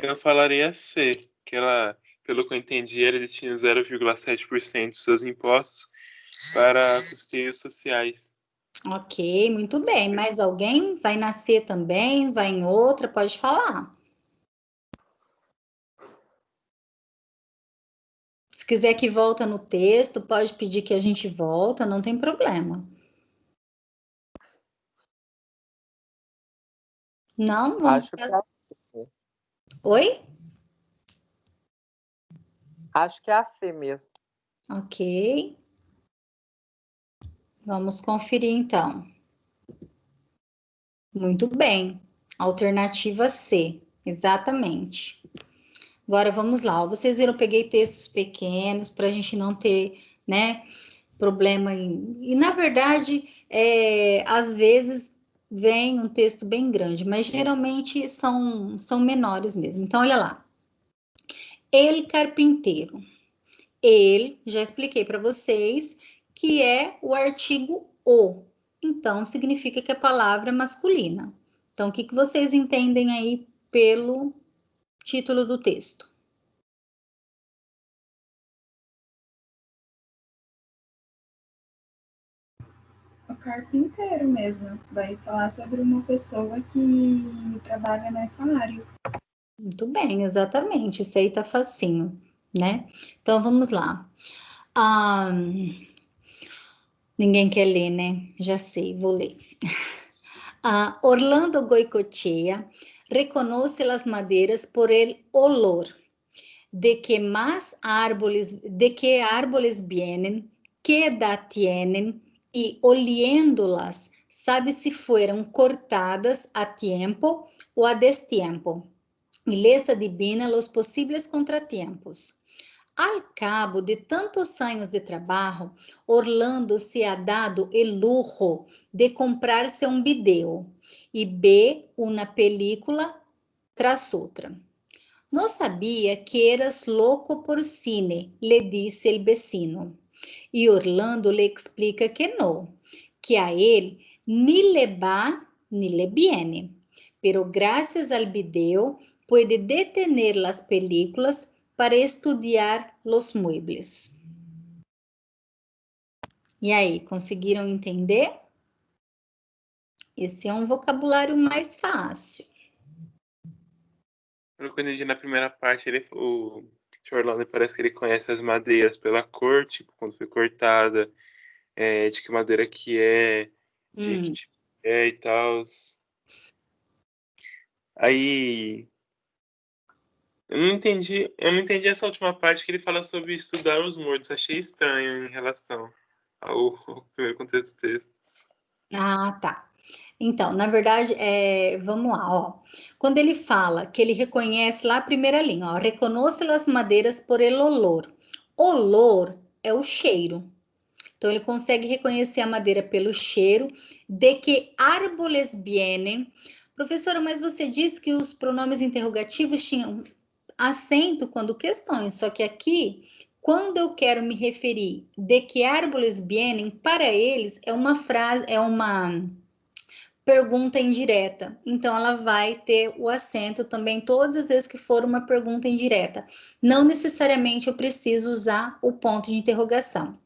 Eu falaria C, que ela, pelo que eu entendi, ela destina 0,7% dos seus impostos para custeios sociais. Ok, muito bem. Mais alguém? Vai nascer também? Vai em outra? Pode falar. Se quiser que volta no texto, pode pedir que a gente volta, não tem problema. Não? Vamos Acho que ficar... é Oi? Acho que é a C mesmo. Ok. Vamos conferir então. Muito bem. Alternativa C, exatamente. Agora vamos lá. Ó. Vocês viram, eu peguei textos pequenos para a gente não ter, né, problema. E na verdade, às vezes vem um texto bem grande, mas geralmente são menores mesmo. Então, olha lá. El carpinteiro. El, já expliquei para vocês que é o artigo o. Então, significa que a palavra é masculina. Então, o que vocês entendem aí pelo título do texto? O carpinteiro mesmo. Vai falar sobre uma pessoa que trabalha nessa área. Muito bem, exatamente. Isso aí tá facinho, né? Então, vamos lá. Ninguém quer ler, né? Já sei, vou ler. Orlando Goicoechea reconoce las maderas por el olor de que árboles vienen, que edad tienen, y oliéndolas sabe si fueron cortadas a tiempo o a destiempo, y les adivina los posibles contratiempos. Al cabo de tantos años de trabajo, Orlando se ha dado el lujo de comprarse un video y ve una película tras otra. No sabía que eras loco por cine, le dice el vecino. Y Orlando le explica que no, que a él ni le va ni le viene. Pero gracias al video puede detener las películas para estudar los muebles. E aí, conseguiram entender? Esse é um vocabulário mais fácil. Pelo que eu entendi na primeira parte, o Orlando parece que ele conhece as madeiras pela cor, tipo, quando foi cortada, de que madeira que é, de que tipo é e tal. Aí eu não entendi essa última parte que ele fala sobre estudar os mortos. Achei estranho em relação ao primeiro contexto do texto. Ah, tá. Então, na verdade, vamos lá, ó. Quando ele fala que ele reconhece lá a primeira linha, ó, reconoce las madeiras por el olor. Olor é o cheiro. Então, ele consegue reconhecer a madeira pelo cheiro de que árboles vienen, Professora, mas você disse que os pronomes interrogativos tinham acento quando questões, só que aqui, quando eu quero me referir de que árboles vienen, para eles é uma frase, é uma pergunta indireta. Então, ela vai ter o acento também todas as vezes que for uma pergunta indireta. Não necessariamente eu preciso usar o ponto de interrogação.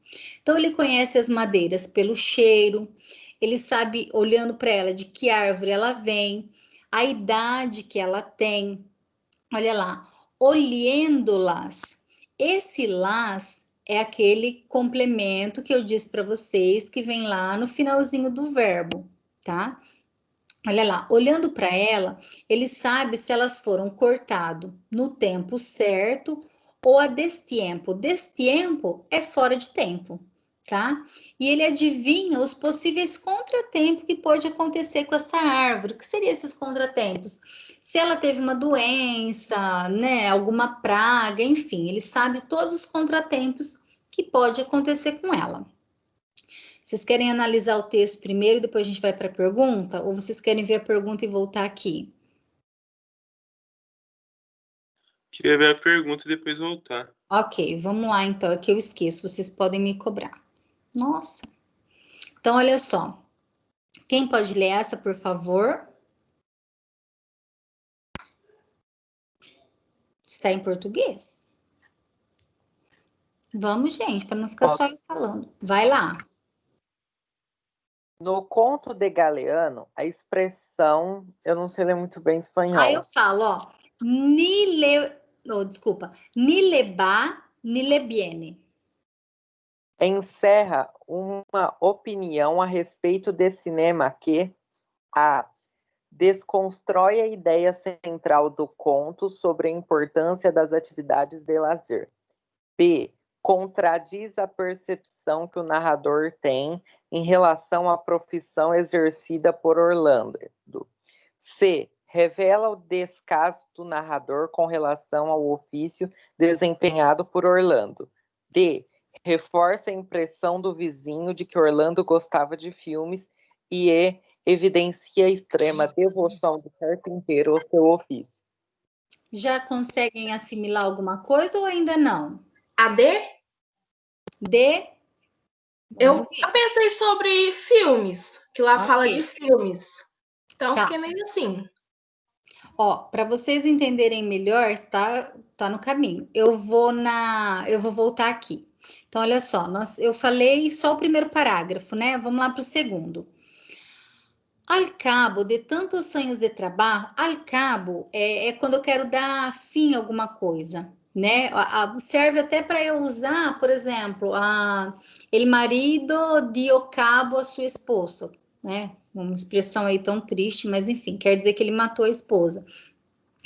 Então, ele conhece as madeiras pelo cheiro, ele sabe, olhando para ela, de que árvore ela vem, a idade que ela tem. Olha lá, olhando-las. Esse las é aquele complemento que eu disse para vocês que vem lá no finalzinho do verbo, tá? Olha lá, olhando para ela, ele sabe se elas foram cortado no tempo certo ou a destiempo. Destiempo é fora de tempo, tá? E ele adivinha os possíveis contratempos que pode acontecer com essa árvore. O que seriam esses contratempos? Se ela teve uma doença, né, alguma praga, enfim, ele sabe todos os contratempos que pode acontecer com ela. Vocês querem analisar o texto primeiro e depois a gente vai para a pergunta? Ou vocês querem ver a pergunta e voltar aqui? Queria ver a pergunta e depois voltar. Ok, vamos lá então, é que eu esqueço, vocês podem me cobrar. Nossa. Então, olha só. Quem pode ler essa, por favor? Está em português? Vamos, gente, para não ficar só eu falando. Vai lá. No conto de Galeano, a expressão, eu não sei ler muito bem espanhol. Aí eu falo, ó, ni le va, ni le viene. Encerra uma opinião a respeito de cinema que a desconstrói a ideia central do conto sobre a importância das atividades de lazer. B. Contradiz a percepção que o narrador tem em relação à profissão exercida por Orlando. C. Revela o descaso do narrador com relação ao ofício desempenhado por Orlando. D. Reforça a impressão do vizinho de que Orlando gostava de filmes e evidencia a extrema devoção do carpinteiro ao seu ofício. Já conseguem assimilar alguma coisa ou ainda não? A D? D? Eu pensei sobre filmes, que lá fala de filmes. Então, tá. Fiquei meio assim. Ó, para vocês entenderem melhor, tá no caminho. Eu vou voltar aqui. Então, olha só, eu falei só o primeiro parágrafo, né? Vamos lá para o segundo. Al cabo de tantos anos de trabalho, al cabo é quando eu quero dar fim a alguma coisa, né? Serve até para eu usar, por exemplo, el marido dio cabo a sua esposa, né? Uma expressão aí tão triste, mas enfim, quer dizer que ele matou a esposa.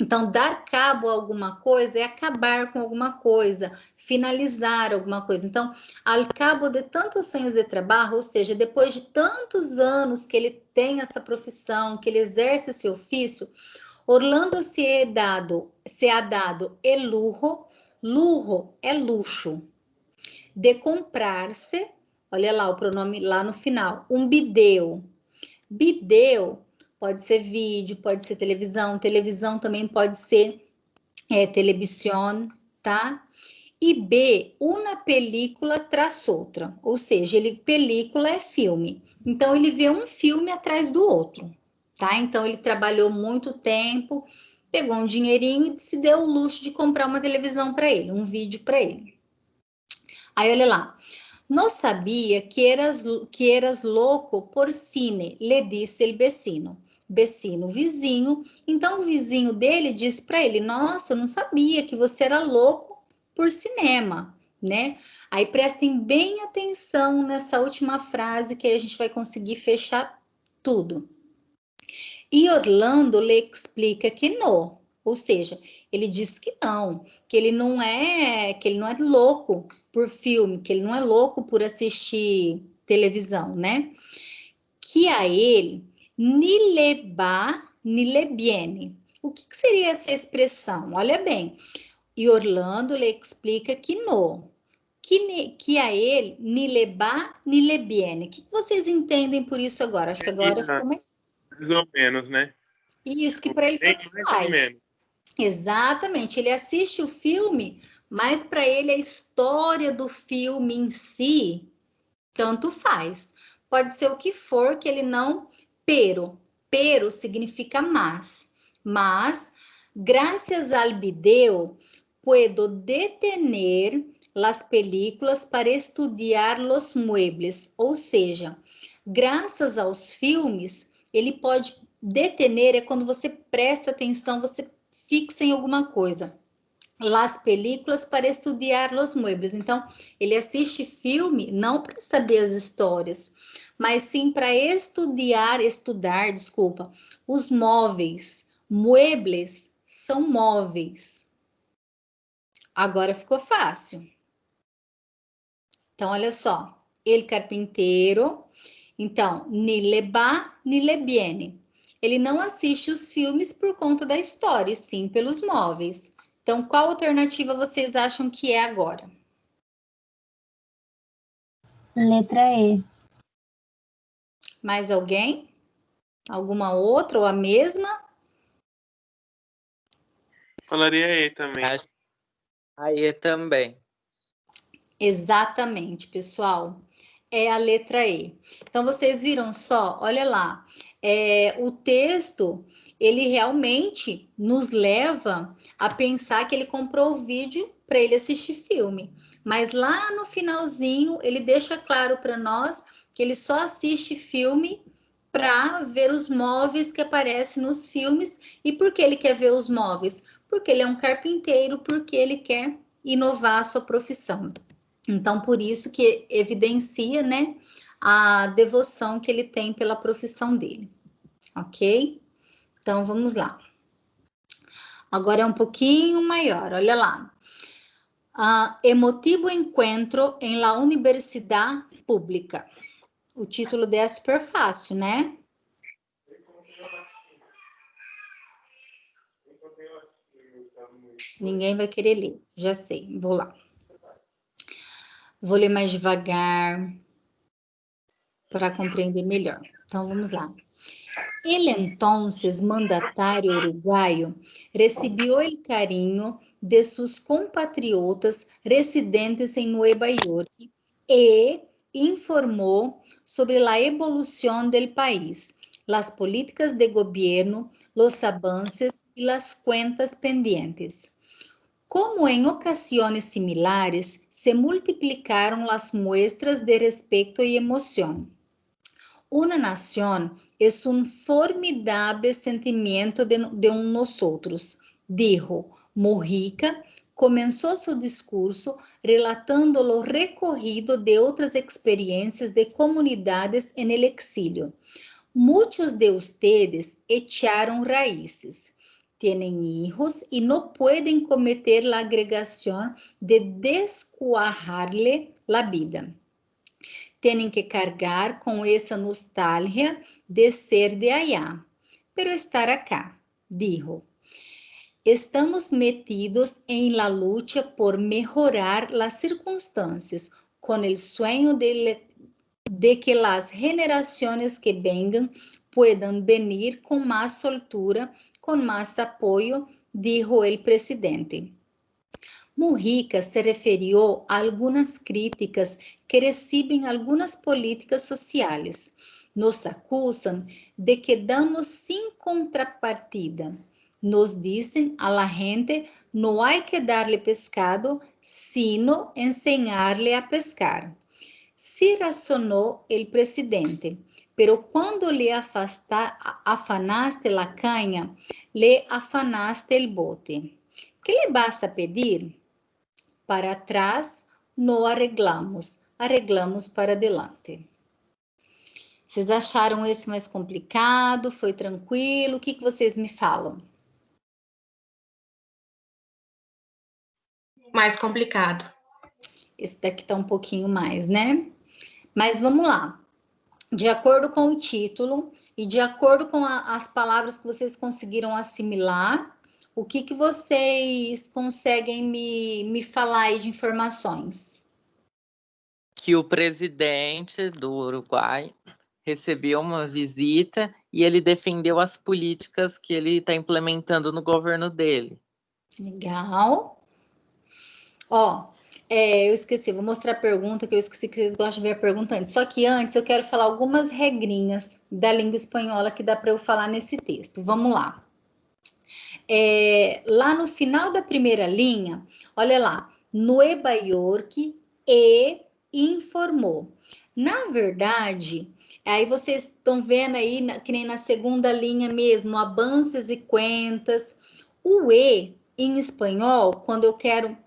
Então, dar cabo a alguma coisa é acabar com alguma coisa, finalizar alguma coisa. Então, ao cabo de tantos anos de trabalho, ou seja, depois de tantos anos que ele tem essa profissão, que ele exerce esse ofício, Orlando se ha dado el lujo é luxo, de comprar-se, olha lá o pronome lá no final, um bideu. Bideu pode ser vídeo, pode ser televisão. Televisão também pode ser televisión, tá? E B, uma película tras outra. Ou seja, película é filme. Então, ele vê um filme atrás do outro, tá? Então, ele trabalhou muito tempo, pegou um dinheirinho e se deu o luxo de comprar uma televisão para ele, um vídeo para ele. Aí, olha lá. Não sabia que eras louco por cine, lhe disse el vecino. Vecino, vizinho. Então o vizinho dele disse para ele: Nossa, eu não sabia que você era louco por cinema, né? Aí prestem bem atenção nessa última frase que aí a gente vai conseguir fechar tudo. E Orlando lhe explica que não, ou seja, ele diz que ele não é louco por filme, que ele não é louco por assistir televisão, né? Que a ele ni le va ni le viene. O que seria essa expressão? Olha bem. E Orlando lhe explica que não. Que a ele ni le va ni le viene. O que vocês entendem por isso agora? Acho que agora ficou mais ou menos, né? Isso, que para ele Nem tanto mais nem faz. menos. Exatamente, ele assiste o filme, mas para ele a história do filme em si, tanto faz. Pode ser o que for que ele não. Pero significa mas, gracias al video, puedo detener las películas para estudiar los muebles. Ou seja, graças aos filmes, ele pode detener, é quando você presta atenção, você fixa em alguma coisa. Las películas para estudar los muebles. Então, ele assiste filme não para saber as histórias, mas sim para estudar, os móveis. Muebles são móveis. Agora ficou fácil. Então, olha só. Ele carpinteiro. Então, ni le va, ni le viene. Ele não assiste os filmes por conta da história, e sim pelos móveis. Então, qual alternativa vocês acham que é agora? Letra E. Mais alguém? Alguma outra ou a mesma? Falaria aí também. Aí também. Exatamente, pessoal. É a letra E. Então, vocês viram só? Olha lá. O texto, ele realmente nos leva a pensar que ele comprou o vídeo para ele assistir filme. Mas lá no finalzinho, ele deixa claro para nós que ele só assiste filme para ver os móveis que aparecem nos filmes. E por que ele quer ver os móveis? Porque ele é um carpinteiro, porque ele quer inovar a sua profissão. Então, por isso que evidencia, né, a devoção que ele tem pela profissão dele, ok? Então, vamos lá. Agora é um pouquinho maior, olha lá. Emotivo encontro em la universidad pública. O título dela é super fácil, né? Ninguém vai querer ler, já sei, vou lá. Vou ler mais devagar para compreender melhor. Então, vamos lá. El entonces mandatario uruguayo recibió el cariño de sus compatriotas residentes en Nueva York e informó sobre la evolución del país, las políticas de gobierno, los avances y las cuentas pendientes. Como en ocasiones similares, se multiplicaron las muestras de respeto y emoción. Una nación es un formidable sentimiento de nosotros, dijo Mujica. Comenzó su discurso relatando lo recorrido de otras experiencias de comunidades en el exilio. Muchos de ustedes echaron raíces, tienen hijos y no pueden cometer la agregación de descuajarle la vida. Tienen que cargar con esa nostalgia de ser de allá, pero estar acá, dijo. Estamos metidos en la lucha por mejorar las circunstancias, con el sueño de que las generaciones que vengan puedan venir con más soltura, con más apoyo, dijo el presidente. Mujica se referiu a algumas críticas que recebem algumas políticas sociais. Nos acusam de que damos sem contrapartida. Nos dizem a la gente no hay que darle pescado, sino enseñarle a pescar. Sí razonó el presidente, pero cuando le afanaste la caña, le afanaste el bote. ¿Qué le basta pedir? Para trás, não arreglamos, arreglamos para adelante. Vocês acharam esse mais complicado? Foi tranquilo? O que vocês me falam? Mais complicado. Esse daqui tá um pouquinho mais, né? Mas vamos lá. De acordo com o título e de acordo com as palavras que vocês conseguiram assimilar, o que vocês conseguem me falar aí de informações? Que o presidente do Uruguai recebeu uma visita e ele defendeu as políticas que ele está implementando no governo dele. Legal. Ó, eu esqueci, vou mostrar a pergunta, que eu esqueci que vocês gostam de ver a pergunta antes. Só que antes eu quero falar algumas regrinhas da língua espanhola que dá para eu falar nesse texto. Vamos lá. Lá no final da primeira linha, olha lá, Nueva York e informou. Na verdade, aí vocês estão vendo aí, que nem na segunda linha mesmo, avanças e cuentas. O E, em espanhol, quando eu quero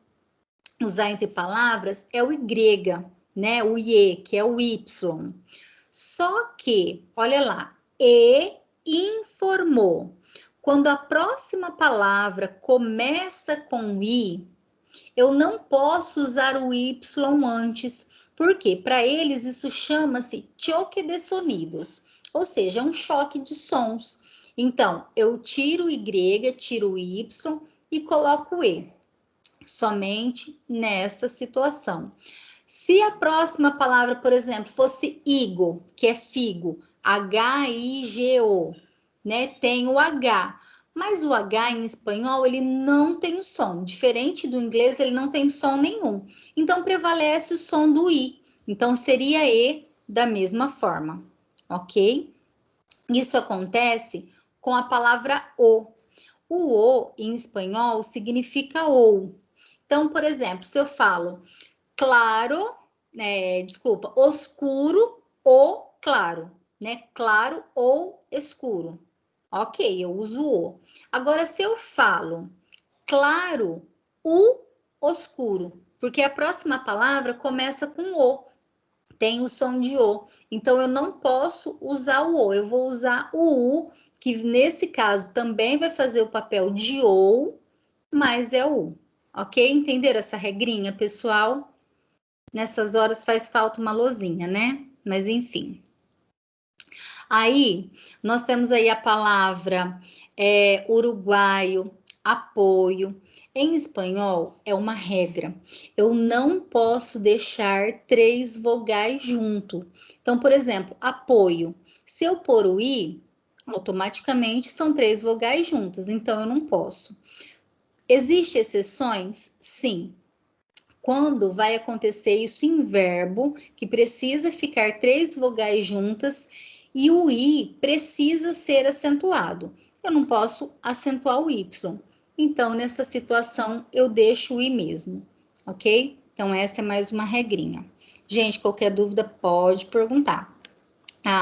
usar entre palavras, é o Y, né? O IE, que é o Y. Só que, olha lá, E informou. Quando a próxima palavra começa com I, eu não posso usar o Y antes, porque para eles isso chama-se choque de sonidos, ou seja, um choque de sons. Então, eu tiro o Y, tiro o Y e coloco o E, somente nessa situação. Se a próxima palavra, por exemplo, fosse higo, que é figo, H-I-G-O, né? Tem o H, mas o H em espanhol ele não tem som, diferente do inglês ele não tem som nenhum. Então prevalece o som do I. Então seria E da mesma forma, ok? Isso acontece com a palavra o. O em espanhol significa ou. Então, por exemplo, se eu falo claro, oscuro ou claro, né? Claro ou escuro. Ok, eu uso o. Agora, se eu falo claro, o oscuro, porque a próxima palavra começa com o, tem o som de o. Então, eu não posso usar o, eu vou usar o u, que nesse caso também vai fazer o papel de ou, mas é o u. Ok? Entenderam essa regrinha, pessoal? Nessas horas faz falta uma lousinha, né? Mas enfim. Aí, nós temos aí a palavra uruguaio, apoio. Em espanhol, é uma regra. Eu não posso deixar 3 vogais junto. Então, por exemplo, apoio. Se eu pôr o i, automaticamente são 3 vogais juntas. Então, eu não posso. Existem exceções? Sim. Quando vai acontecer isso em verbo, que precisa ficar 3 vogais juntas e o i precisa ser acentuado. Eu não posso acentuar o y. Então, nessa situação, eu deixo o i mesmo, ok? Então, essa é mais uma regrinha. Gente, qualquer dúvida pode perguntar.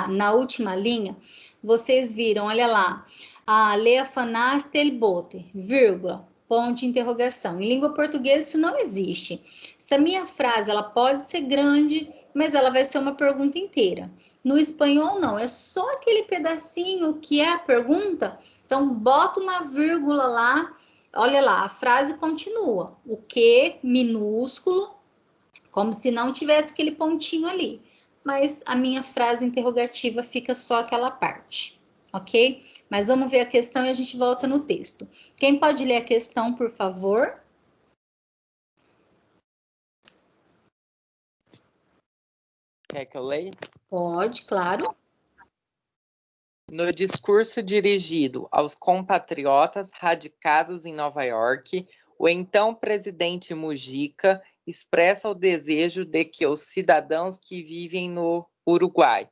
Na última linha, vocês viram, olha lá, le afanaste el bote, vírgula, ponto de interrogação. Em língua portuguesa isso não existe. Essa minha frase, ela pode ser grande, mas ela vai ser uma pergunta inteira. No espanhol não, é só aquele pedacinho que é a pergunta. Então bota uma vírgula lá, olha lá, a frase continua. O que minúsculo, como se não tivesse aquele pontinho ali. Mas a minha frase interrogativa fica só aquela parte, ok? Mas vamos ver a questão e a gente volta no texto. Quem pode ler a questão, por favor? Quer que eu leia? Pode, claro. No discurso dirigido aos compatriotas radicados em Nova York, o então presidente Mujica expressa o desejo de que os cidadãos que vivem no Uruguai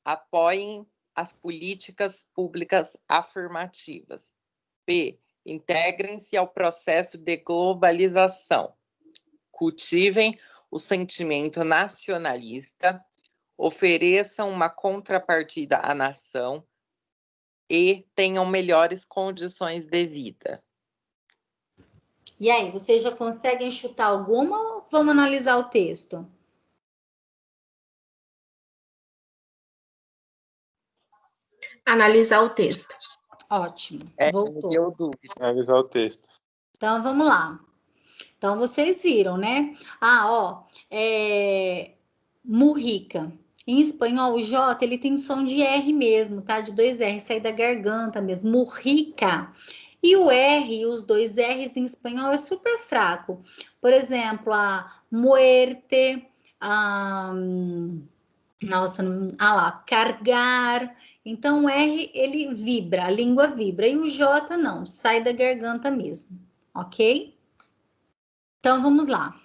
apoiem as políticas públicas afirmativas. B. Integrem-se ao processo de globalização. Cultivem o sentimento nacionalista, ofereçam uma contrapartida à nação e tenham melhores condições de vida. E aí, vocês já conseguem chutar alguma ou vamos analisar o texto? Analisar o texto. Ótimo, voltou. Deu dúvida. Analisar o texto. Então, vamos lá. Então, vocês viram, né? Murrica. Em espanhol, o J, ele tem som de R mesmo, tá? De 2 R, sai da garganta mesmo. Murrica. E o R, os 2 R's em espanhol é super fraco. Por exemplo, a muerte, Nossa, lá, carregar. Então, o R, ele vibra, a língua vibra. E o J, não, sai da garganta mesmo, ok? Então, vamos lá.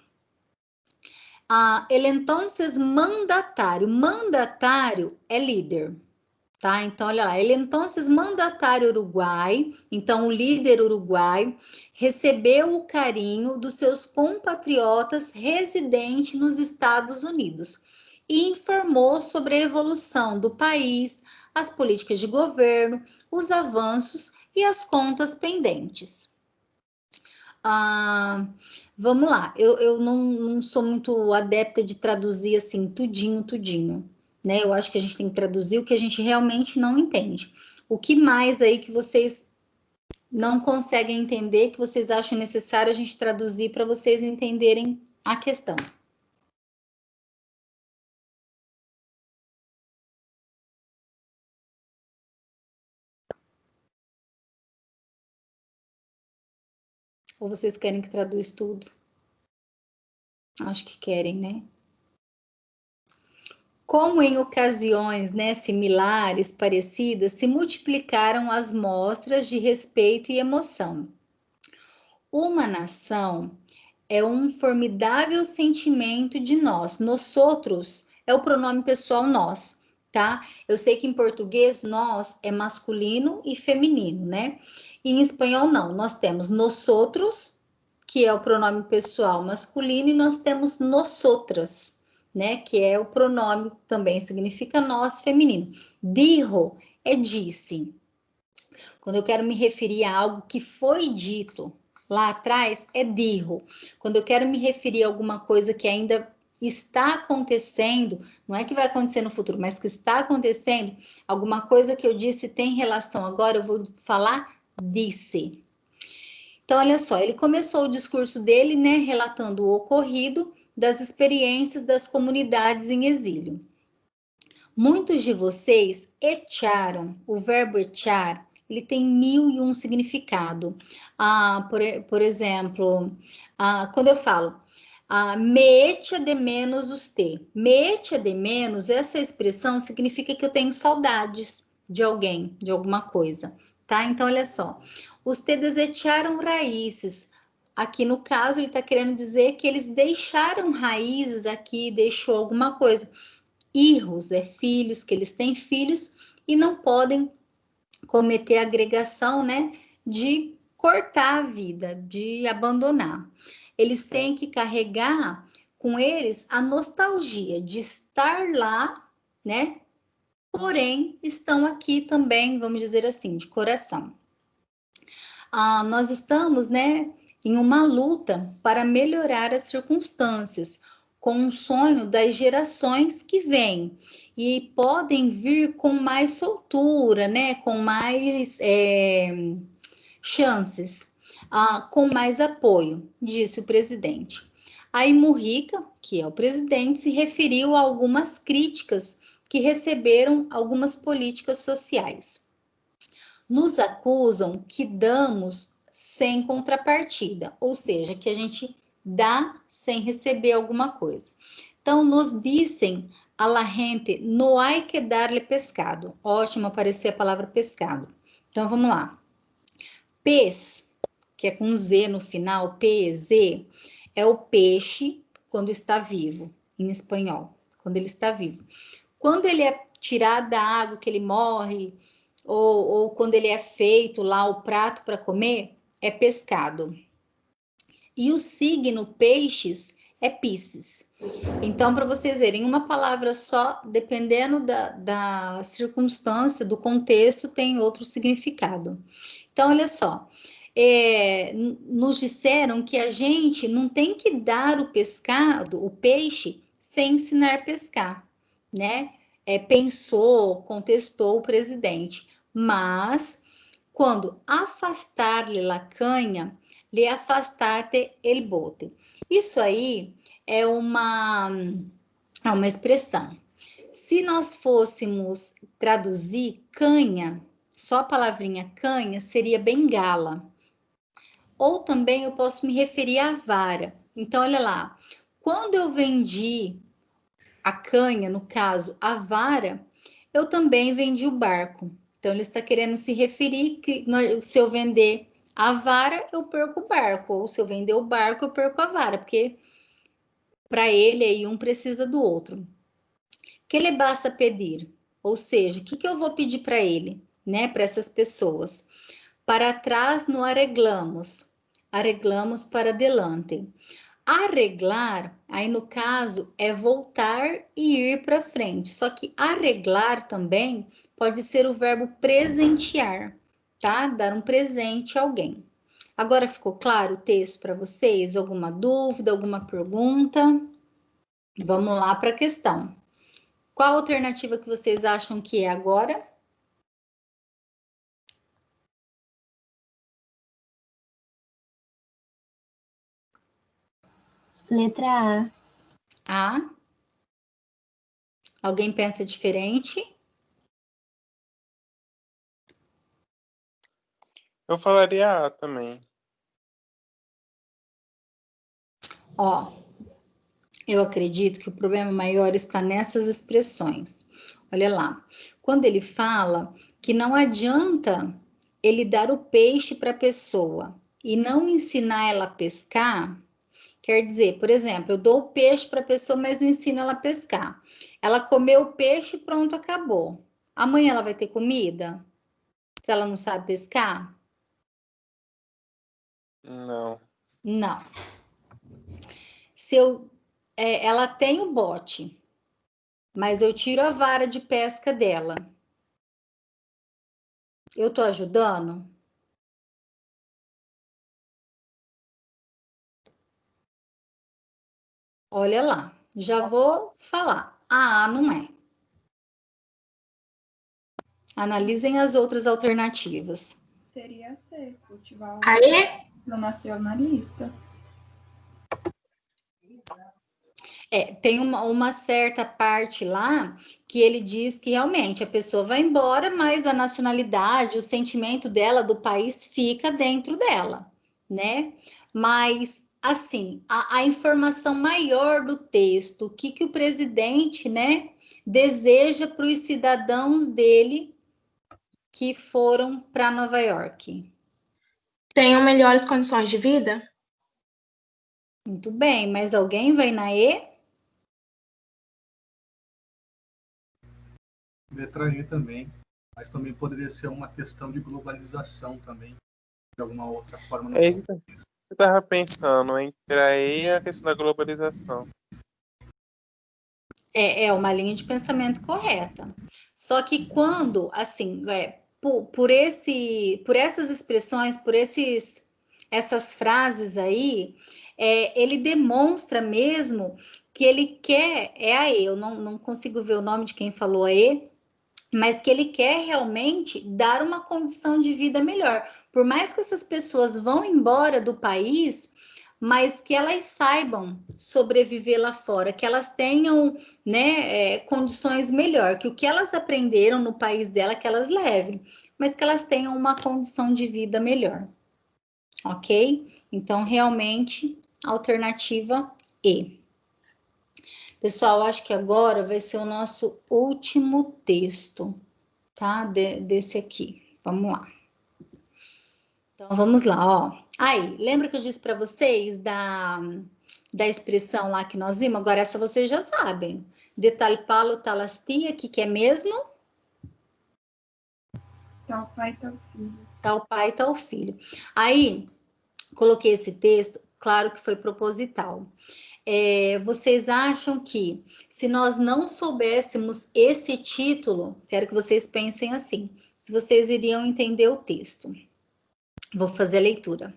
Ele, então, mandatário. Mandatário é líder, tá? Então, olha lá. Ele, então, mandatário uruguai. Então, o líder uruguai recebeu o carinho dos seus compatriotas residentes nos Estados Unidos e informou sobre a evolução do país, as políticas de governo, os avanços e as contas pendentes. Vamos lá, eu não sou muito adepta de traduzir assim, tudinho, né? Eu acho que a gente tem que traduzir o que a gente realmente não entende. O que mais aí que vocês não conseguem entender, que vocês acham necessário a gente traduzir para vocês entenderem a questão? Ou vocês querem que traduz tudo? Acho que querem, né? Como em ocasiões, né, similares, parecidas, se multiplicaram as mostras de respeito e emoção. Uma nação é um formidável sentimento de nós. Nós outros é o pronome pessoal nós, tá? Eu sei que em português nós é masculino e feminino, né? E em espanhol não. Nós temos nós outros, que é o pronome pessoal masculino, e nós temos nosotras, né? Que é o pronome também significa nós feminino. Dijo é disse. Quando eu quero me referir a algo que foi dito lá atrás, é dijo. Quando eu quero me referir a alguma coisa que ainda está acontecendo, não é que vai acontecer no futuro, mas que está acontecendo, alguma coisa que eu disse tem relação agora, eu vou falar disse. Então, olha só, ele começou o discurso dele, né, relatando o ocorrido das experiências das comunidades em exílio. Muitos de vocês echaram, o verbo echar, ele tem 1001 significado. Por exemplo, quando eu falo, me echa de menos usted. Me echa de menos, essa expressão significa que eu tenho saudades de alguém, de alguma coisa, tá? Então, olha só, ustedes echaram raízes. Aqui no caso, ele está querendo dizer que eles deixaram raízes aqui, deixou alguma coisa. Hijos é filhos, que eles têm filhos e não podem cometer a agregação, né, de cortar a vida, de abandonar. Eles têm que carregar com eles a nostalgia de estar lá, né, porém estão aqui também, vamos dizer assim, de coração. Nós estamos, né, em uma luta para melhorar as circunstâncias, com um sonho das gerações que vêm e podem vir com mais soltura, né, com mais chances, com mais apoio, disse o presidente. Aí Mujica, que é o presidente, se referiu a algumas críticas que receberam algumas políticas sociais. Nos acusam que damos sem contrapartida, ou seja, que a gente dá sem receber alguma coisa. Então, nos dizem a la gente, no hay que darle pescado. Ótimo aparecer a palavra pescado. Então, vamos lá. Pez, que é com Z no final, PZ, é o peixe quando está vivo, em espanhol, quando ele está vivo. Quando ele é tirado da água, que ele morre, ou quando ele é feito lá o prato para comer, é pescado. E o signo peixes é Piscis. Então, para vocês verem, uma palavra só, dependendo da circunstância, do contexto, tem outro significado. Então, olha só, nos disseram que a gente não tem que dar o pescado, o peixe, sem ensinar a pescar, né? Pensou, contestou o presidente, mas quando afastar-lhe la canha, lhe afastar-te el bote. Isso aí é uma expressão. Se nós fôssemos traduzir canha, só a palavrinha canha seria bengala. Ou também eu posso me referir à vara. Então, olha lá, quando eu vendi a canha, no caso, a vara, eu também vendi o barco. Então, ele está querendo se referir que se eu vender a vara, eu perco o barco, ou se eu vender o barco, eu perco a vara, porque para ele aí um precisa do outro. Que lhe basta pedir? Ou seja, o que eu vou pedir para ele, né, para essas pessoas? Para trás no arreglamos, arreglamos para delante. Arreglar, aí no caso, é voltar e ir para frente. Só que arreglar também pode ser o verbo presentear, tá? Dar um presente a alguém. Agora ficou claro o texto para vocês? Alguma dúvida, alguma pergunta? Vamos lá para a questão. Qual alternativa que vocês acham que é agora? Letra A. A. Alguém pensa diferente? Eu falaria A também. Ó, eu acredito que o problema maior está nessas expressões. Olha lá, quando ele fala que não adianta ele dar o peixe para a pessoa e não ensinar ela a pescar, quer dizer, por exemplo, eu dou o peixe para a pessoa, mas não ensino ela a pescar. Ela comeu o peixe e pronto, acabou. Amanhã ela vai ter comida? Se ela não sabe pescar? Não. Não. Ela tem o bote, mas eu tiro a vara de pesca dela. Eu tô ajudando? Olha lá, já vou falar. A não é. Analisem as outras alternativas. Seria C, cultivar Aê? pro nacionalista. Tem uma certa parte lá que ele diz que realmente a pessoa vai embora, mas a nacionalidade, o sentimento dela do país fica dentro dela, né? Mas, assim, a informação maior do texto, o que o presidente, né, deseja para os cidadãos dele que foram para Nova York. Tenham melhores condições de vida? Muito bem, mas alguém vai na E? Letra E também, mas também poderia ser uma questão de globalização também, de alguma outra forma. É isso que eu estava pensando, entre a E e a questão da globalização. É uma linha de pensamento correta. Só que quando, assim, por essas expressões, essas frases aí, ele demonstra mesmo que ele quer, a E, eu não consigo ver o nome de quem falou a E, mas que ele quer realmente dar uma condição de vida melhor. Por mais que essas pessoas vão embora do país, mas que elas saibam sobreviver lá fora, que elas tenham, né, condições melhor, que o que elas aprenderam no país dela, que elas levem, mas que elas tenham uma condição de vida melhor. Ok? Então, realmente, alternativa E. Pessoal, acho que agora vai ser o nosso último texto, tá? Desse aqui. Vamos lá. Então, vamos lá, ó. Aí, lembra que eu disse para vocês da expressão lá que nós vimos? Agora, essa vocês já sabem. De tal palo, tal astia, que é mesmo? Tal pai, tal filho. Tal pai, tal filho. Aí, coloquei esse texto, claro que foi proposital. Vocês acham que se nós não soubéssemos esse título, quero que vocês pensem assim, se vocês iriam entender o texto. Vou fazer a leitura.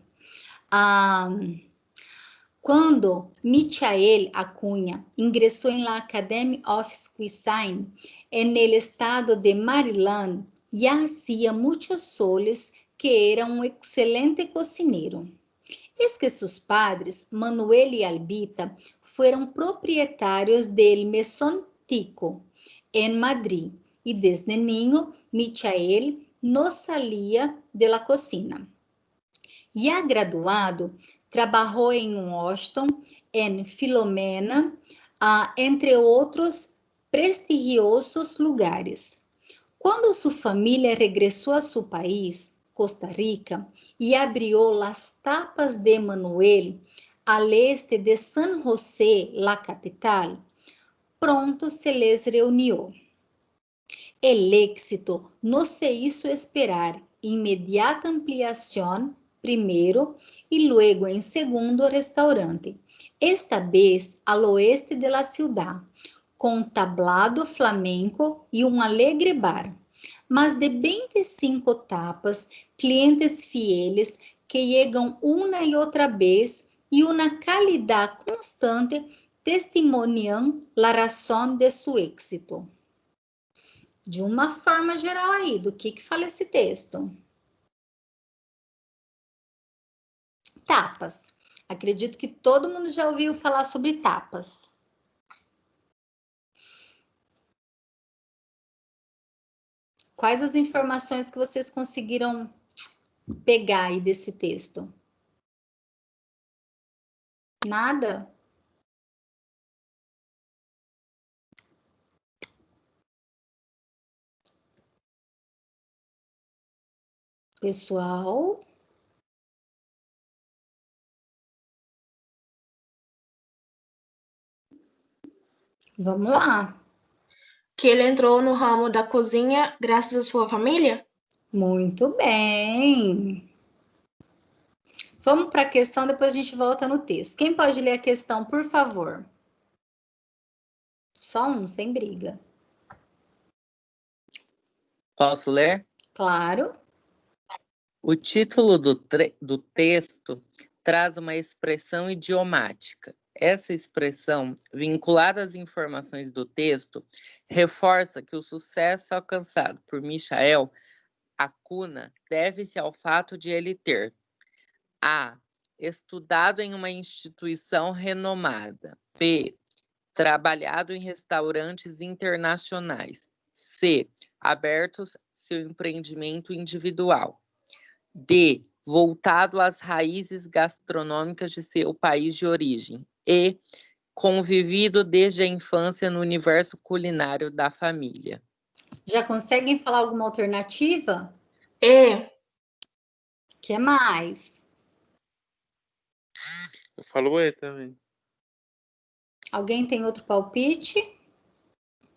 Quando Michael Acuña ingressou em la Academy of Cuisine en el estado de Maryland, ya hacía muchos soles que era un excelente cocinero. Es que sus padres, Manuel y Albita, fueron propietarios del Mesón Tico en Madrid y desde niño Michael no salía de la cocina. Ya graduado, trabajó en Washington, en Filomena, entre outros prestigiosos lugares. Cuando su familia regresó a su país, Costa Rica, y abrió las tapas de Manuel al este de San José, la capital, pronto se les reunió. El éxito no se hizo esperar. Inmediata ampliación primero y luego en segundo restaurante, esta vez al oeste de la ciudad, con tablado flamenco y un alegre bar. Más de 25 tapas, clientes fieles que llegan una y otra vez y una calidad constante testimonian la razón de su éxito. De uma forma geral aí, do que fala esse texto? Tapas. Acredito que todo mundo já ouviu falar sobre tapas. Quais as informações que vocês conseguiram pegar aí desse texto? Nada? Pessoal? Vamos lá. Que ele entrou no ramo da cozinha graças à sua família? Muito bem. Vamos para a questão, depois a gente volta no texto. Quem pode ler a questão, por favor? Só um, sem briga. Posso ler? Claro. O título do texto traz uma expressão idiomática. Essa expressão, vinculada às informações do texto, reforça que o sucesso alcançado por Michael Acuna deve-se ao fato de ele ter A. Estudado em uma instituição renomada. B. Trabalhado em restaurantes internacionais. C. Abertos seu empreendimento individual. D. Voltado às raízes gastronômicas de seu país de origem. E. Convivido desde a infância no universo culinário da família. Já conseguem falar alguma alternativa? E. Que mais? Eu falo E também. Alguém tem outro palpite?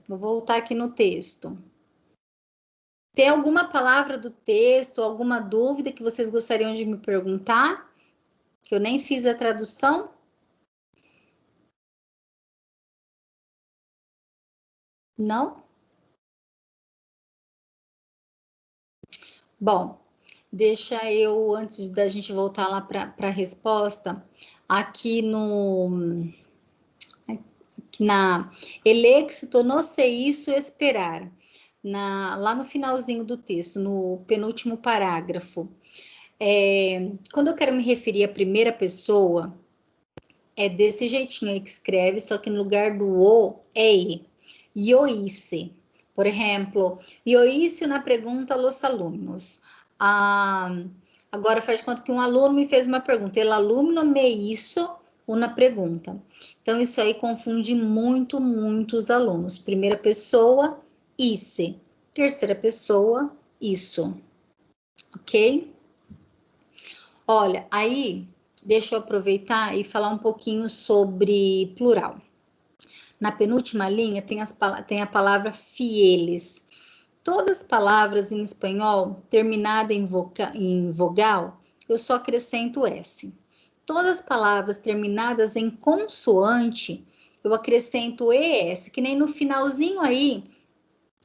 Vou voltar aqui no texto. Tem alguma palavra do texto, alguma dúvida que vocês gostariam de me perguntar? Que eu nem fiz a tradução? Não? Bom, deixa eu, antes da gente voltar lá para a resposta, aqui na el éxito no se hizo esperar, lá no finalzinho do texto, no penúltimo parágrafo. Quando eu quero me referir à primeira pessoa, é desse jeitinho aí que escreve, só que no lugar do o é e. Yo hice. Por exemplo, yo hice una pregunta a los alumnos. Agora faz de conta que um aluno me fez uma pergunta. El alumno me hizo uma pergunta. Então, isso aí confunde muito, muito os alunos. Primeira pessoa, hice. Terceira pessoa, isso. Ok? Olha, aí, deixa eu aproveitar e falar um pouquinho sobre plural. Na penúltima linha tem a palavra fieles. Todas as palavras em espanhol terminadas em vogal, eu só acrescento S. Todas as palavras terminadas em consoante, eu acrescento ES, que nem no finalzinho aí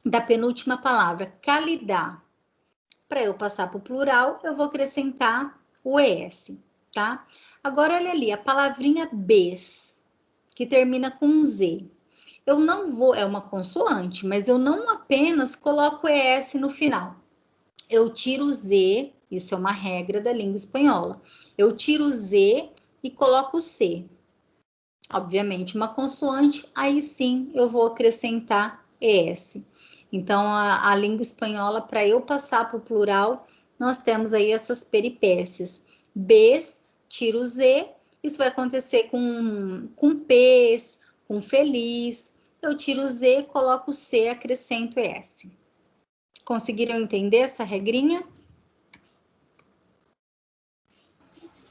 da penúltima palavra, calidad. Para eu passar para o plural, eu vou acrescentar o ES, tá? Agora, olha ali, a palavrinha BES, que termina com um Z. Eu não vou, é uma consoante, mas eu não apenas coloco ES no final. Eu tiro o Z, isso é uma regra da língua espanhola. Eu tiro o Z e coloco o C. Obviamente, uma consoante, aí sim eu vou acrescentar ES. Então, a língua espanhola, para eu passar para o plural, nós temos aí essas peripécias. Bs, tiro o Z, isso vai acontecer com Ps, com feliz. Eu tiro o Z, coloco o C, acrescento S. Conseguiram entender essa regrinha?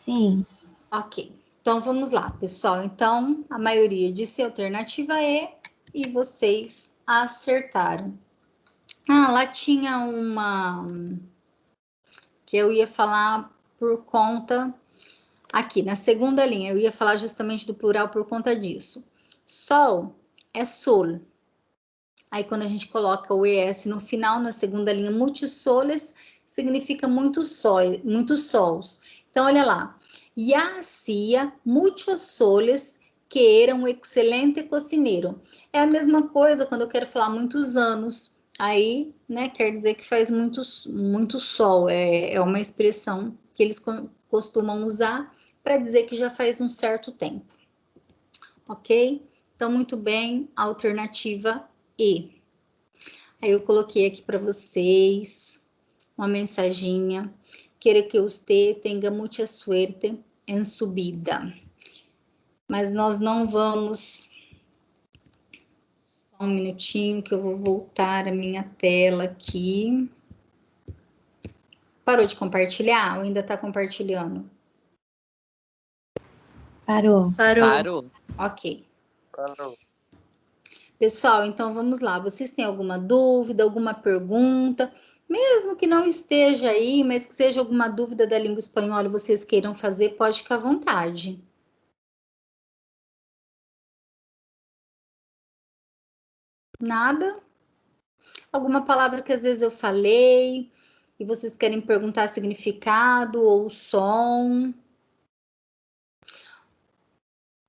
Sim. Ok. Então, vamos lá, pessoal. Então, a maioria disse alternativa E e vocês acertaram. Ah, lá tinha uma que eu ia falar por conta... Aqui, na segunda linha, eu ia falar justamente do plural por conta disso. Sol é sol. Aí, quando a gente coloca o ES no final, na segunda linha, multissoles, significa muitos sols. Então, olha lá. Ya hacía muchos soles que era um excelente cozinheiro. É a mesma coisa quando eu quero falar muitos anos. Aí, né, quer dizer que faz muito sol. É uma expressão que eles costumam usar para dizer que já faz um certo tempo. Ok? Então, muito bem, alternativa E. Aí eu coloquei aqui para vocês uma mensaginha. Quero que você tenha muita suerte em sua vida. Mas nós não vamos... Só um minutinho que eu vou voltar a minha tela aqui. Parou de compartilhar ou ainda está compartilhando? Parou. Parou. Ok. Parou. Pessoal, então vamos lá. Vocês têm alguma dúvida, alguma pergunta? Mesmo que não esteja aí, mas que seja alguma dúvida da língua espanhola e vocês queiram fazer, pode ficar à vontade. Nada? Alguma palavra que às vezes eu falei e vocês querem perguntar significado ou som?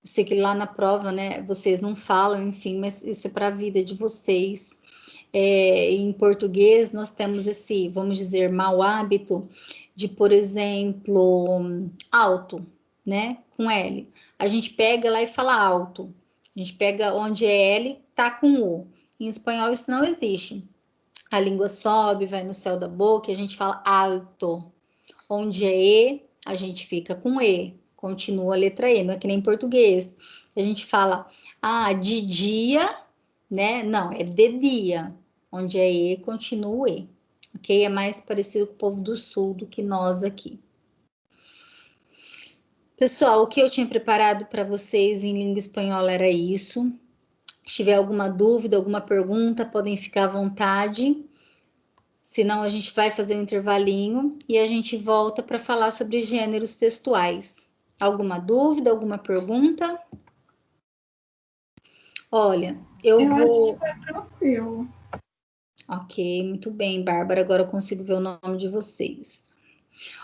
Sei que lá na prova, né, vocês não falam, enfim, mas isso é para a vida de vocês. Em português, nós temos esse, vamos dizer, mau hábito de, por exemplo, alto, né, com L. A gente pega lá e fala alto. A gente pega onde é L, tá com U. Em espanhol isso não existe. A língua sobe, vai no céu da boca e a gente fala alto. Onde é E, a gente fica com E. Continua a letra E, não é que nem em português. A gente fala, de dia, né? Não, é de dia. Onde é E, continua o E. Ok? É mais parecido com o povo do sul do que nós aqui. Pessoal, o que eu tinha preparado para vocês em língua espanhola era isso. Se tiver alguma dúvida, alguma pergunta, podem ficar à vontade. Senão a gente vai fazer um intervalinho e a gente volta para falar sobre gêneros textuais. Alguma dúvida, alguma pergunta? Olha, eu vou... acho que foi tranquilo. Ok, muito bem, Bárbara. Agora eu consigo ver o nome de vocês.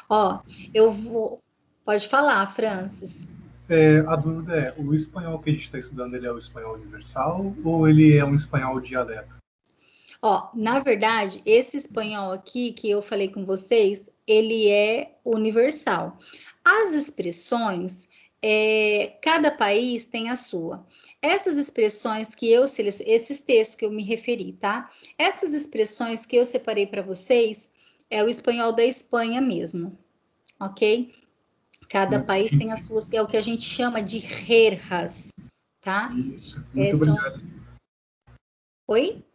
Ó, eu vou... Pode falar, Francis. A dúvida é, o espanhol que a gente está estudando, ele é o espanhol universal ou ele é um espanhol dialeto? Ó, na verdade, esse espanhol aqui que eu falei com vocês, ele é universal. As expressões, cada país tem a sua. Essas expressões que eu selecionei, esses textos que eu me referi, tá? Essas expressões que eu separei para vocês, é o espanhol da Espanha mesmo, ok? Cada país tem as suas, que é o que a gente chama de jergas, tá? Isso, muito obrigado. Oi?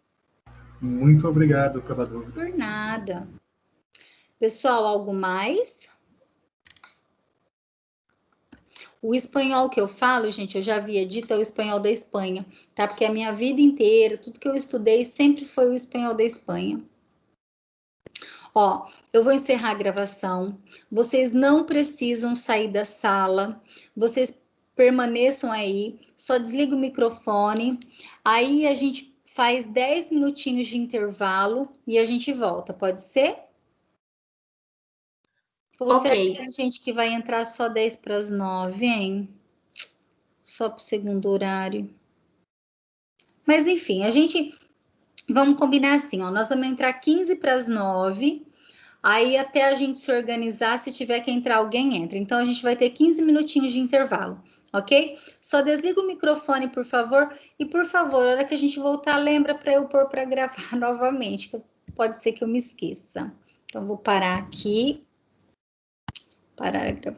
Muito obrigado pela dúvida. Por nada. Pessoal, algo mais? O espanhol que eu falo, gente, eu já havia dito, é o espanhol da Espanha, tá? Porque a minha vida inteira, tudo que eu estudei sempre foi o espanhol da Espanha. Ó, eu vou encerrar a gravação. Vocês não precisam sair da sala. Vocês permaneçam aí. Só desliga o microfone. Aí a gente faz 10 minutinhos de intervalo e a gente volta. Pode ser? Ou será que tem gente que vai entrar só 10 para as 9, hein? Só para o segundo horário. Mas enfim, a gente... Vamos combinar assim, ó. Nós vamos entrar 15 para as 9. Aí até a gente se organizar, se tiver que entrar alguém, entra. Então a gente vai ter 15 minutinhos de intervalo, ok? Só desliga o microfone, por favor. E por favor, a hora que a gente voltar, lembra para eu pôr para gravar novamente, que pode ser que eu me esqueça. Então vou parar aqui. Parar a gravação.